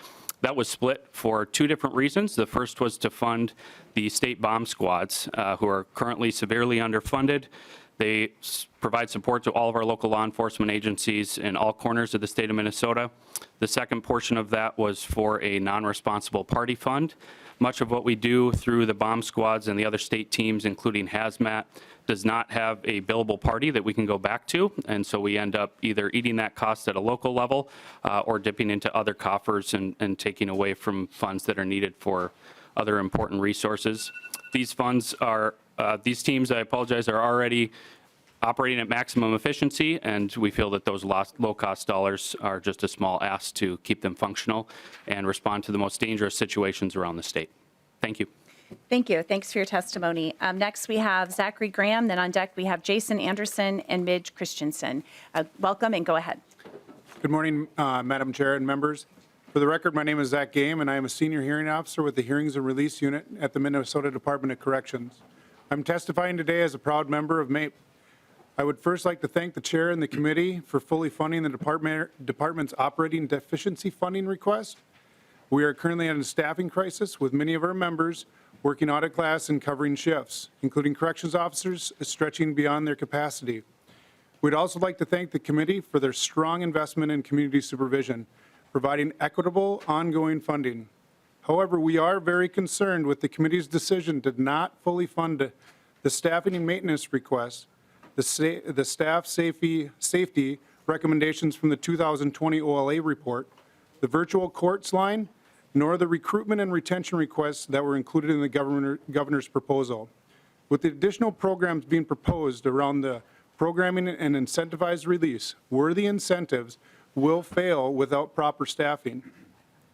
That was split for 2 different reasons. The first was to fund the state bomb squads, who are currently severely underfunded. They provide support to all of our local law enforcement agencies in all corners of the state of Minnesota. The second portion of that was for a non-responsible party fund. Much of what we do through the bomb squads and the other state teams, including hazmat, does not have a billable party that we can go back to, and so we end up either eating that cost at a local level or dipping into other coffers and taking away from funds that are needed for other important resources. These funds are, these teams, I apologize, are already operating at maximum efficiency, and we feel that those low-cost dollars are just a small ask to keep them functional and respond to the most dangerous situations around the state. Thank you. Thank you. Thanks for your testimony. Next, we have Zachary Graham. Then on deck, we have Jason Anderson and Midge Christensen. Welcome, and go ahead. Good morning, Madam Chair and members. For the record, my name is Zach Game, and I am a senior hearing officer with the Hearings and Release Unit at the Minnesota Department of Corrections. I'm testifying today as a proud member of MAPE. I would first like to thank the chair and the committee for fully funding the department's operating deficiency funding request. We are currently in a staffing crisis with many of our members working audit class and covering shifts, including corrections officers stretching beyond their capacity. We'd also like to thank the committee for their strong investment in community supervision, providing equitable, ongoing funding. However, we are very concerned with the committee's decision to not fully fund the staffing and maintenance request, the staff safety recommendations from the 2020 OLA report, the virtual courts line, nor the recruitment and retention requests that were included in the governor's proposal. With the additional programs being proposed around the programming and incentivized release, worthy incentives will fail without proper staffing.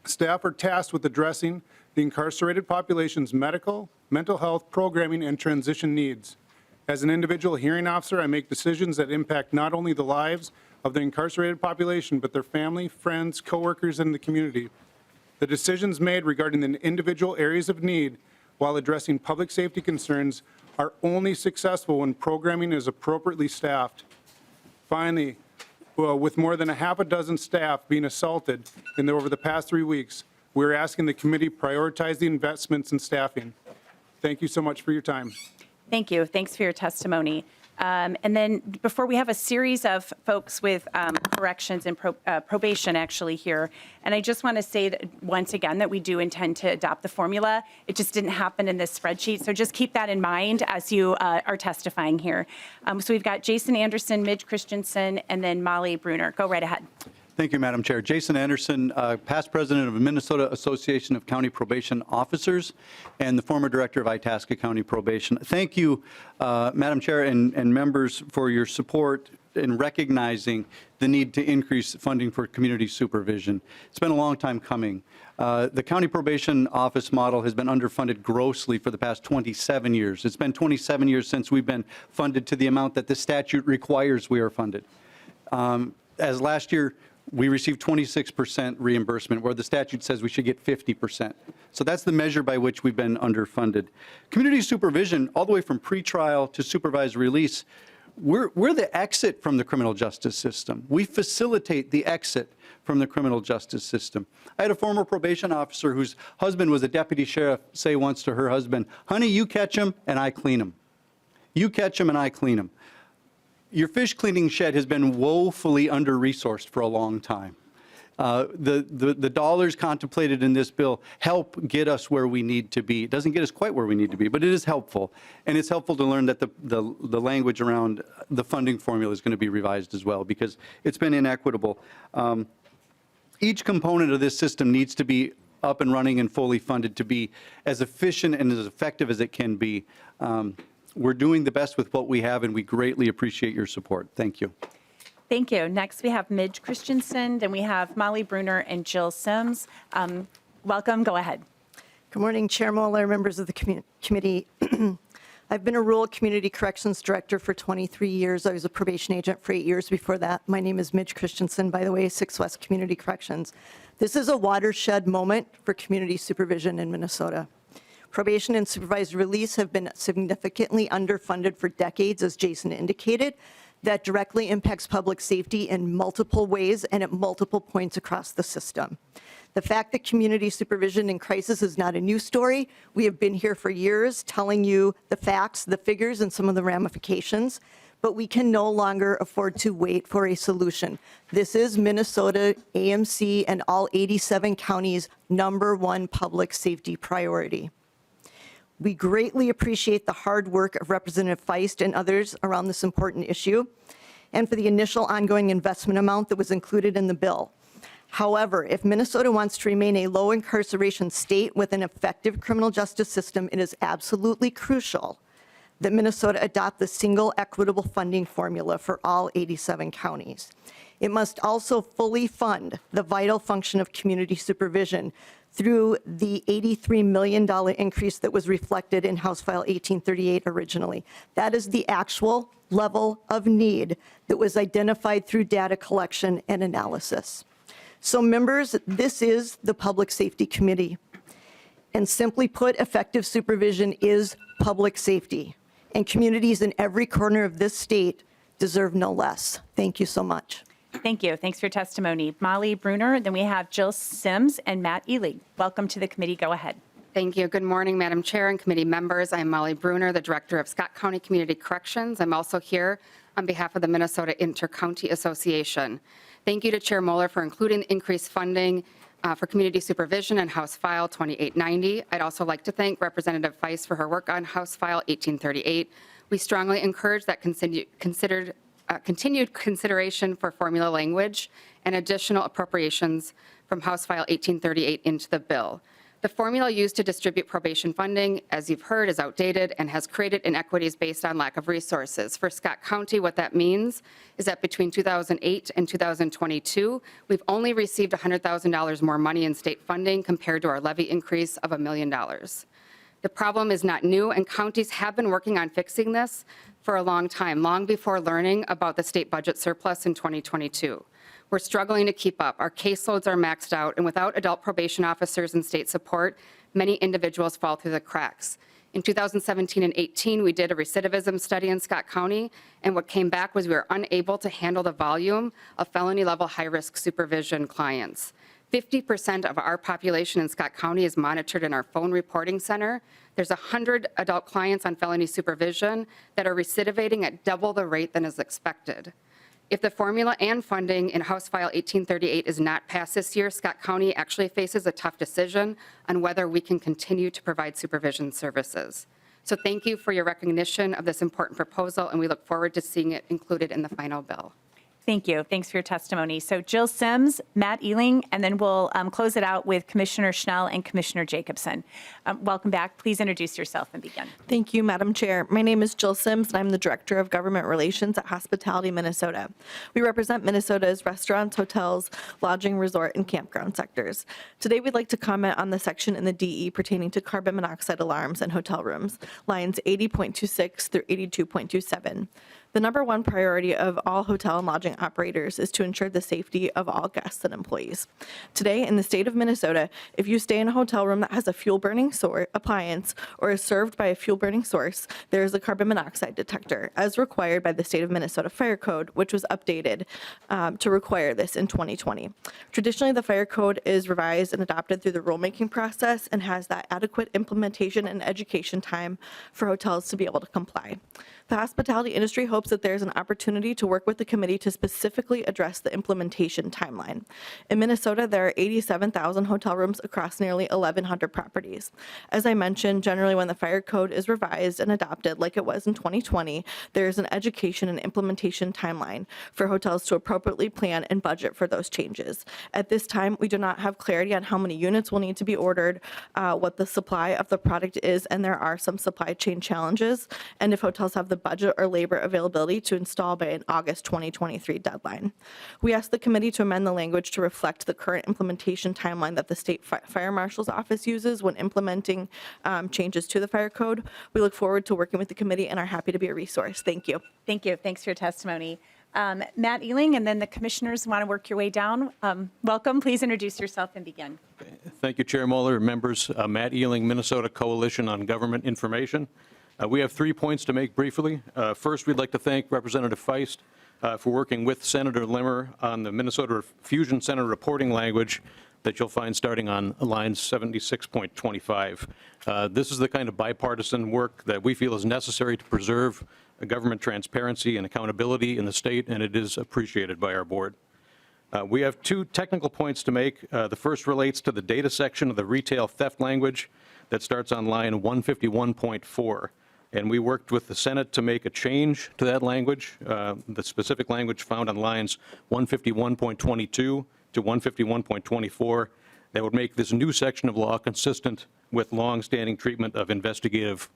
Staff are tasked with addressing the incarcerated population's medical, mental health, programming, and transition needs. As an individual hearing officer, I make decisions that impact not only the lives of the incarcerated population, but their family, friends, coworkers, and the community. The decisions made regarding the individual areas of need while addressing public safety concerns are only successful when programming is appropriately staffed. Finally, with more than a half a dozen staff being assaulted over the past 3 weeks, we're asking the committee prioritize the investments in staffing. Thank you so much for your time. Thank you. Thanks for your testimony. And then before we have a series of folks with corrections and probation actually here, and I just want to say that once again that we do intend to adopt the formula. It just didn't happen in this spreadsheet, so just keep that in mind as you are testifying here. So we've got Jason Anderson, Midge Christensen, and then Molly Bruner. Go right ahead. Thank you, Madam Chair. Jason Anderson, past president of the Minnesota Association of County Probation Officers and the former director of Itasca County Probation. Thank you, Madam Chair and members, for your support in recognizing the need to increase funding for community supervision. It's been a long time coming. The County Probation Office model has been underfunded grossly for the past 27 years. It's been 27 years since we've been funded to the amount that the statute requires we are funded. As last year, we received 26% reimbursement, where the statute says we should get 50%. So that's the measure by which we've been underfunded. Community supervision, all the way from pretrial to supervised release, we're the exit from the criminal justice system. We facilitate the exit from the criminal justice system. I had a former probation officer whose husband was a deputy sheriff say once to her husband, "Honey, you catch him and I clean him. You catch him and I clean him." Your fish cleaning shed has been woefully under-resourced for a long time. The dollars contemplated in this bill help get us where we need to be. It doesn't get us quite where we need to be, but it is helpful. And it's helpful to learn that the language around the funding formula is going to be revised as well, because it's been inequitable. Each component of this system needs to be up and running and fully funded to be as efficient and as effective as it can be. We're doing the best with what we have, and we greatly appreciate your support. Thank you. Thank you. Next, we have Midge Christensen, then we have Molly Bruner and Jill Sims. Welcome. Go ahead. Good morning, Chair Moller, members of the committee. I've been a rural community corrections director for 23 years. I was a probation agent for 8 years before that. My name is Midge Christensen, by the way, 6 West Community Corrections. This is a watershed moment for community supervision in Minnesota. Probation and supervised release have been significantly underfunded for decades, as Jason indicated. That directly impacts public safety in multiple ways and at multiple points across the system. The fact that community supervision in crisis is not a new story. We have been here for years telling you the facts, the figures, and some of the ramifications. but we can no longer afford to wait for a solution. This is Minnesota, AMC, and all 87 counties' #1 public safety priority. We greatly appreciate the hard work of Representative Feist and others around this important issue, and for the initial ongoing investment amount that was included in the bill. However, if Minnesota wants to remain a low incarceration state with an effective criminal justice system, it is absolutely crucial that Minnesota adopt the single equitable funding formula for all 87 counties. It must also fully fund the vital function of community supervision through the $83 million increase that was reflected in House File 1838 originally. That is the actual level of need that was identified through data collection and analysis. So members, this is the Public Safety Committee. And simply put, effective supervision is public safety. And communities in every corner of this state deserve no less. Thank you so much. Thank you. Thanks for your testimony. Molly Bruner, then we have Jill Sims and Matt Ely. Welcome to the committee. Go ahead. Thank you. Good morning, Madam Chair and committee members. I'm Molly Bruner, the Director of Scott County Community Corrections. I'm also here on behalf of the Minnesota Inter-County Association. Thank you to Chair Moller for including increased funding for community supervision in House File 2890. I'd also like to thank Representative Feist for her work on House File 1838. We strongly encourage that continued consideration for formula language and additional appropriations from House File 1838 into the bill. The formula used to distribute probation funding, as you've heard, is outdated and has created inequities based on lack of resources. For Scott County, what that means is that between 2008 and 2022, we've only received $100,000 more money in state funding compared to our levy increase of $1 million. The problem is not new, and counties have been working on fixing this for a long time, long before learning about the state budget surplus in 2022. We're struggling to keep up. Our caseloads are maxed out, and without adult probation officers and state support, many individuals fall through the cracks. In 2017 and 18, we did a recidivism study in Scott County, and what came back was we were unable to handle the volume of felony-level high-risk supervision clients. 50% of our population in Scott County is monitored in our phone reporting center. There's 100 adult clients on felony supervision that are recidivating at double the rate than is expected. If the formula and funding in House File 1838 is not passed this year, Scott County actually faces a tough decision on whether we can continue to provide supervision services. So thank you for your recognition of this important proposal, and we look forward to seeing it included in the final bill. Thank you. Thanks for your testimony. So Jill Sims, Matt Eling, and then we'll close it out with Commissioner Schnell and Commissioner Jacobson. Welcome back. Please introduce yourself and begin. Thank you, Madam Chair. My name is Jill Sims, and I'm the Director of Government Relations at Hospitality Minnesota. We represent Minnesota's restaurants, hotels, lodging, resort, and campground sectors. Today, we'd like to comment on the section in the DE pertaining to carbon monoxide alarms in hotel rooms, lines 80.26 through 82.27. The #1 priority of all hotel and lodging operators is to ensure the safety of all guests and employees. Today, in the state of Minnesota, if you stay in a hotel room that has a fuel-burning appliance or is served by a fuel-burning source, there is a carbon monoxide detector, as required by the state of Minnesota Fire Code, which was updated to require this in 2020. Traditionally, the Fire Code is revised and adopted through the rulemaking process and has that adequate implementation and education time for hotels to be able to comply. The hospitality industry hopes that there's an opportunity to work with the committee to specifically address the implementation timeline. In Minnesota, there are 87,000 hotel rooms across nearly 1,100 properties. As I mentioned, generally when the Fire Code is revised and adopted, like it was in 2020, there is an education and implementation timeline for hotels to appropriately plan and budget for those changes. At this time, we do not have clarity on how many units will need to be ordered, what the supply of the product is, and there are some supply chain challenges, and if hotels have the budget or labor availability to install by an August 2023 deadline. We asked the committee to amend the language to reflect the current implementation timeline that the state fire marshal's office uses when implementing changes to the Fire Code. We look forward to working with the committee and are happy to be a resource. Thank you. Thank you. Thanks for your testimony. Matt Eling, and then the commissioners want to work your way down. Welcome. Please introduce yourself and begin. Thank you, Chair Moller, members. Matt Eling, Minnesota Coalition on Government Information. We have 3 points to make briefly. First, we'd like to thank Representative Feist for working with Senator Limmer on the Minnesota Fusion Center reporting language that you'll find starting on line 76.25. This is the kind of bipartisan work that we feel is necessary to preserve government transparency and accountability in the state, and it is appreciated by our board. We have two technical points to make. The first relates to the data section of the retail theft language that starts on line 151.4. And we worked with the Senate to make a change to that language, the specific language found on lines 151.22 to 151.24 that would make this new section of law consistent with long-standing treatment of inactive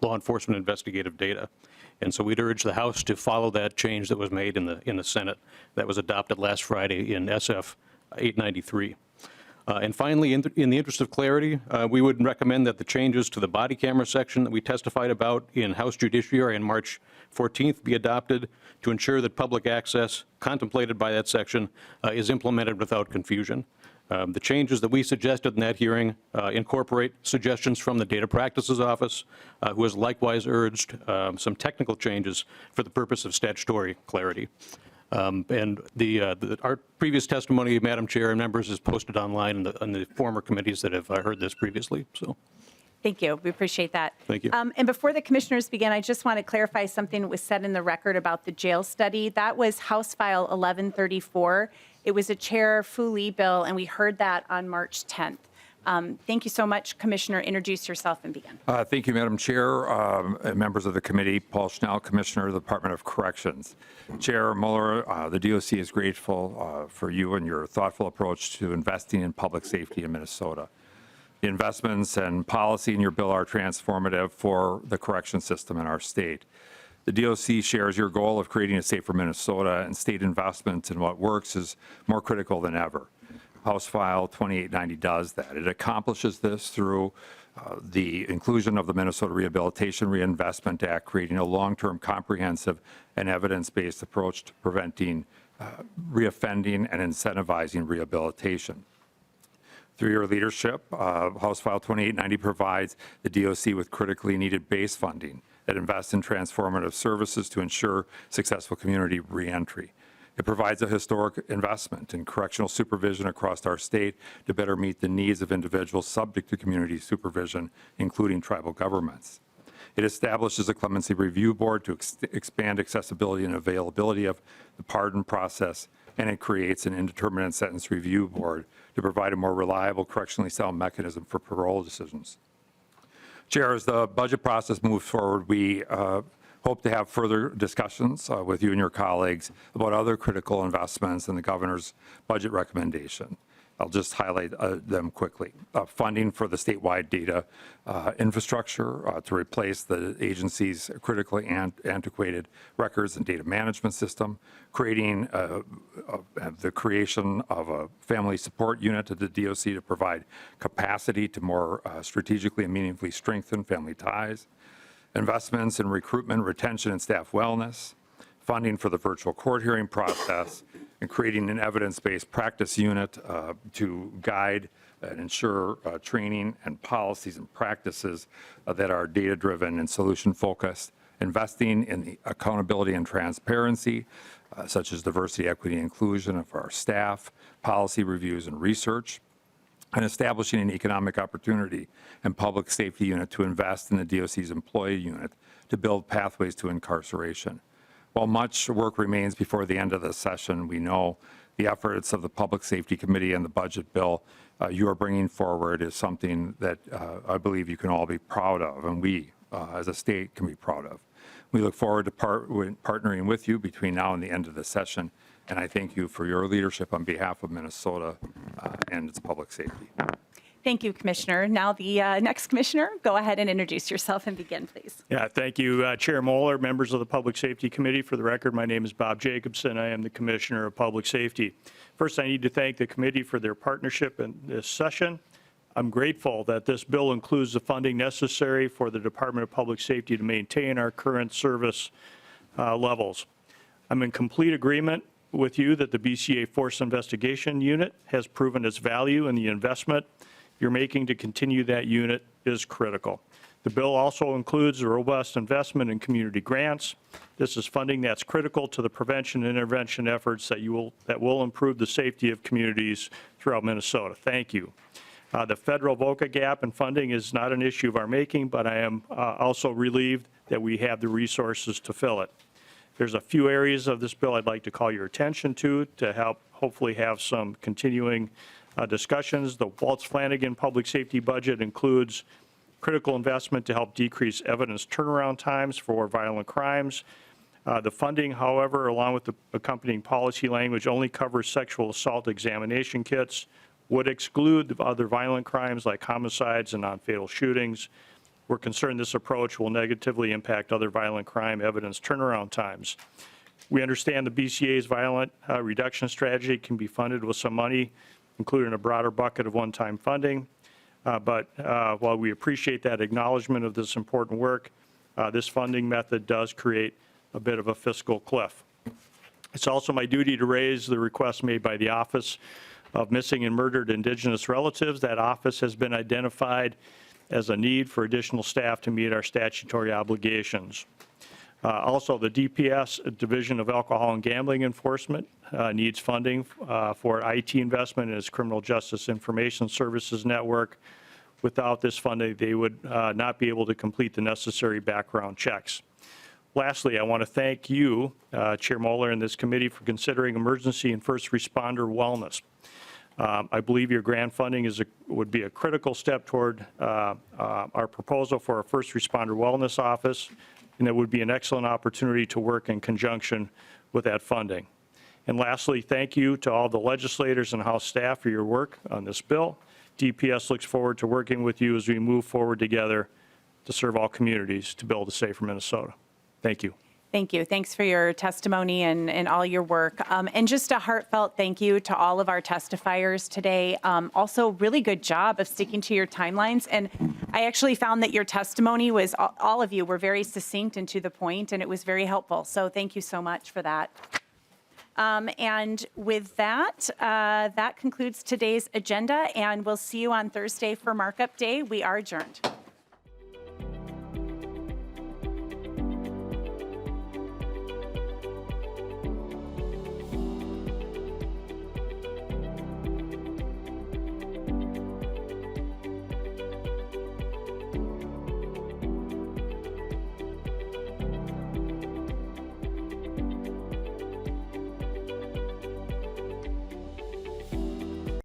law enforcement investigative data. And so we'd urge the House to follow that change that was made in the Senate that was adopted last Friday in SF 893. And finally, in the interest of clarity, we would recommend that the changes to the body camera section that we testified about in House Judiciary on March 14th be adopted to ensure that public access contemplated by that section is implemented without confusion. The changes that we suggested in that hearing incorporate suggestions from the Data Practices Office, who has likewise urged some technical changes for the purpose of statutory clarity. And our previous testimony, Madam Chair and members, is posted online on the former committees that have heard this previously. So, Thank you. We appreciate that. Thank you. And before the commissioners begin, I just want to clarify something that was said in the record about the jail study. That was House File 1134. It was a Chair Fu Lee bill, and we heard that on March 10th. Thank you so much, Commissioner. Introduce yourself and begin. Thank you, Madam Chair, and members of the committee. Paul Schnell, Commissioner of the Department of Corrections. Chair Moller, the DOC is grateful for you and your thoughtful approach to investing in public safety in Minnesota. The investments and policy in your bill are transformative for the correction system in our state. The DOC shares your goal of creating a safer Minnesota, and state investment in what works is more critical than ever. House File 2890 does that. It accomplishes this through the inclusion of the Minnesota Rehabilitation Reinvestment Act, creating a long-term, comprehensive, and evidence-based approach to preventing reoffending and incentivizing rehabilitation. Through your leadership, House File 2890 provides the DOC with critically needed base funding that invests in transformative services to ensure successful community reentry. It provides a historic investment in correctional supervision across our state to better meet the needs of individuals subject to community supervision, including tribal governments. It establishes a clemency review board to expand accessibility and availability of the pardon process, and it creates an indeterminate sentence review board to provide a more reliable correctionally sound mechanism for parole decisions. Chair, as the budget process moves forward, we hope to have further discussions with you and your colleagues about other critical investments in the governor's budget recommendation. I'll just highlight them quickly. Funding for the statewide data infrastructure to replace the agency's critically antiquated records and data management system, creating the creation of a family support unit at the DOC to provide capacity to more strategically and meaningfully strengthen family ties, investments in recruitment, retention, and staff wellness, funding for the virtual court hearing process, and creating an evidence-based practice unit to guide and ensure training and policies and practices that are data-driven and solution-focused, investing in the accountability and transparency, such as diversity, equity, and inclusion of our staff, policy reviews and research, and establishing an economic opportunity and public safety unit to invest in the DOC's employee unit to build pathways to incarceration. While much work remains before the end of the session, we know the efforts of the Public Safety Committee and the budget bill you are bringing forward is something that I believe you can all be proud of, and we as a state can be proud of. We look forward to partnering with you between now and the end of the session, and I thank you for your leadership on behalf of Minnesota and its public safety. Thank you, Commissioner. Now the next commissioner, go ahead and introduce yourself and begin, please. Yeah, thank you, Chair Moller, members of the Public Safety Committee. For the record, my name is Bob Jacobson. I am the Commissioner of Public Safety. First, I need to thank the committee for their partnership in this session. I'm grateful that this bill includes the funding necessary for the Department of Public Safety to maintain our current service levels. I'm in complete agreement with you that the BCA Force Investigation Unit has proven its value, and the investment you're making to continue that unit is critical. The bill also includes a robust investment in community grants. This is funding that's critical to the prevention and intervention efforts that will improve the safety of communities throughout Minnesota. Thank you. The federal VOCA gap in funding is not an issue of our making, but I am also relieved that we have the resources to fill it. There's a few areas of this bill I'd like to call your attention to help hopefully have some continuing discussions. The Waltz Flanagan Public Safety budget includes critical investment to help decrease evidence turnaround times for violent crimes. The funding, however, along with the accompanying policy language, only covers sexual assault examination kits, would exclude other violent crimes like homicides and non-fatal shootings. We're concerned this approach will negatively impact other violent crime evidence turnaround times. We understand the BCA's violent reduction strategy can be funded with some money, including a broader bucket of one-time funding. But while we appreciate that acknowledgement of this important work, this funding method does create a bit of a fiscal cliff. It's also my duty to raise the request made by the Office of Missing and Murdered Indigenous Relatives. That office has been identified as a need for additional staff to meet our statutory obligations. Also, the DPS, Division of Alcohol and Gambling Enforcement, needs funding for IT investment in its Criminal Justice Information Services Network. Without this funding, they would not be able to complete the necessary background checks. Lastly, I want to thank you, Chair Moller, and this committee for considering emergency and first responder wellness. I believe your grant funding would be a critical step toward our proposal for a first responder wellness office, and it would be an excellent opportunity to work in conjunction with that funding. And lastly, thank you to all the legislators and House staff for your work on this bill. DPS looks forward to working with you as we move forward together to serve all communities to build a safer Minnesota. Thank you. Thank you. Thanks for your testimony and all your work. And just a heartfelt thank you to all of our testifiers today. Also, really good job of sticking to your timelines. And I actually found that your testimony was, all of you were very succinct and to the point, and it was very helpful. So thank you so much for that. And with that, that concludes today's agenda, and we'll see you on Thursday for Markup Day. We are adjourned.